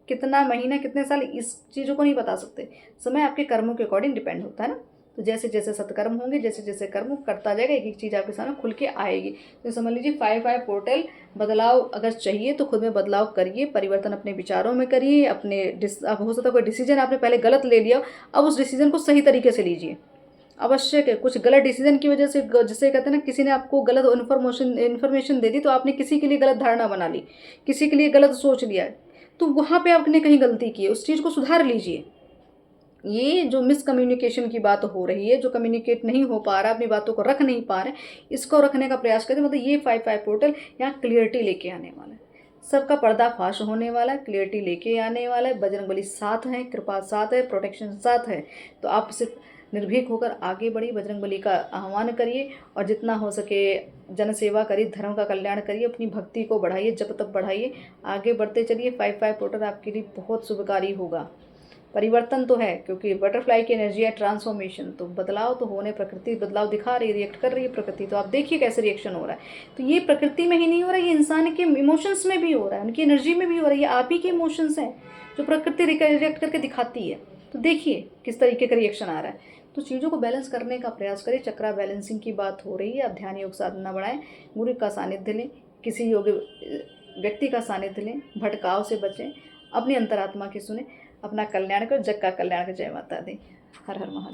कितना महीना कितने साल इस चीज़ों को नहीं बता सकते। समय आपके कर्मों के अकॉर्डिंग डिपेंड होता है ना। तो जैसे जैसे सत्कर्म होंगे, जैसे जैसे कर्म करता जाएगा, एक एक चीज़ आपके सामने खुल के आएगी। तो समझ लीजिए 5-5 पोर्टल, बदलाव अगर चाहिए तो खुद में बदलाव करिए, परिवर्तन अपने विचारों में करिए, अपने अब हो सकता है कोई डिसीजन आपने पहले गलत ले लिया, अब उस डिसीजन को सही तरीके से लीजिए। आवश्यक है, कुछ गलत डिसीजन की वजह से, जैसे कहते हैं ना, किसी ने आपको गलत इन्फॉर्मेशन दे दी, तो आपने किसी के लिए गलत धारणा बना ली, किसी के लिए गलत सोच लिया, तो वहाँ पे आपने कहीं गलती की है, उस चीज़ को सुधार लीजिए। ये जो मिसकम्युनिकेशन की बात हो रही है, जो कम्युनिकेट नहीं हो पा रहा, अपनी बातों को रख नहीं पा रहे, इसको रखने का प्रयास करें। मतलब ये 5-5 पोर्टल यहाँ क्लियरिटी लेके आने वाला है, सबका पर्दाफाश होने वाला है, क्लियरिटी लेके आने वाला है। बजरंगबली साथ हैं, कृपा साथ है, प्रोटेक्शन साथ है। तो आप सिर्फ निर्भीक होकर आगे बढ़िए, बजरंगबली का आह्वान करिए और जितना हो सके जन सेवा करिए, धर्म का कल्याण करिए, अपनी भक्ति को बढ़ाइए, जप तप बढ़ाइए, आगे बढ़ते चलिए। 5-5 पोर्टल आपके लिए बहुत शुभकारी होगा। परिवर्तन तो है, क्योंकि बटरफ्लाई की एनर्जी है, ट्रांसफॉर्मेशन, तो बदलाव तो होने, प्रकृति बदलाव दिखा रही है, रिएक्ट कर रही है प्रकृति, तो आप देखिए कैसे रिएक्शन हो रहा है। तो ये प्रकृति में ही नहीं हो रहा है, ये इंसान के इमोशंस में भी हो रहा है, उनकी एनर्जी में भी हो रहा है। ये आप ही के इमोशंस हैं जो प्रकृति रिएक्ट करके दिखाती है। तो देखिए किस तरीके का रिएक्शन आ रहा है। तो चीज़ों को बैलेंस करने का प्रयास करें। चक्रा बैलेंसिंग की बात हो रही है, आप ध्यान योग साधना बढ़ाएं, गुरु का सानिध्य लें, किसी योग्य व्यक्ति का सानिध्य लें, भटकाव से बचें, अपनी अंतरात्मा की सुने, अपना कल्याण कर, जग का कल्याण कर। जय माता दी। हर हर महादेव।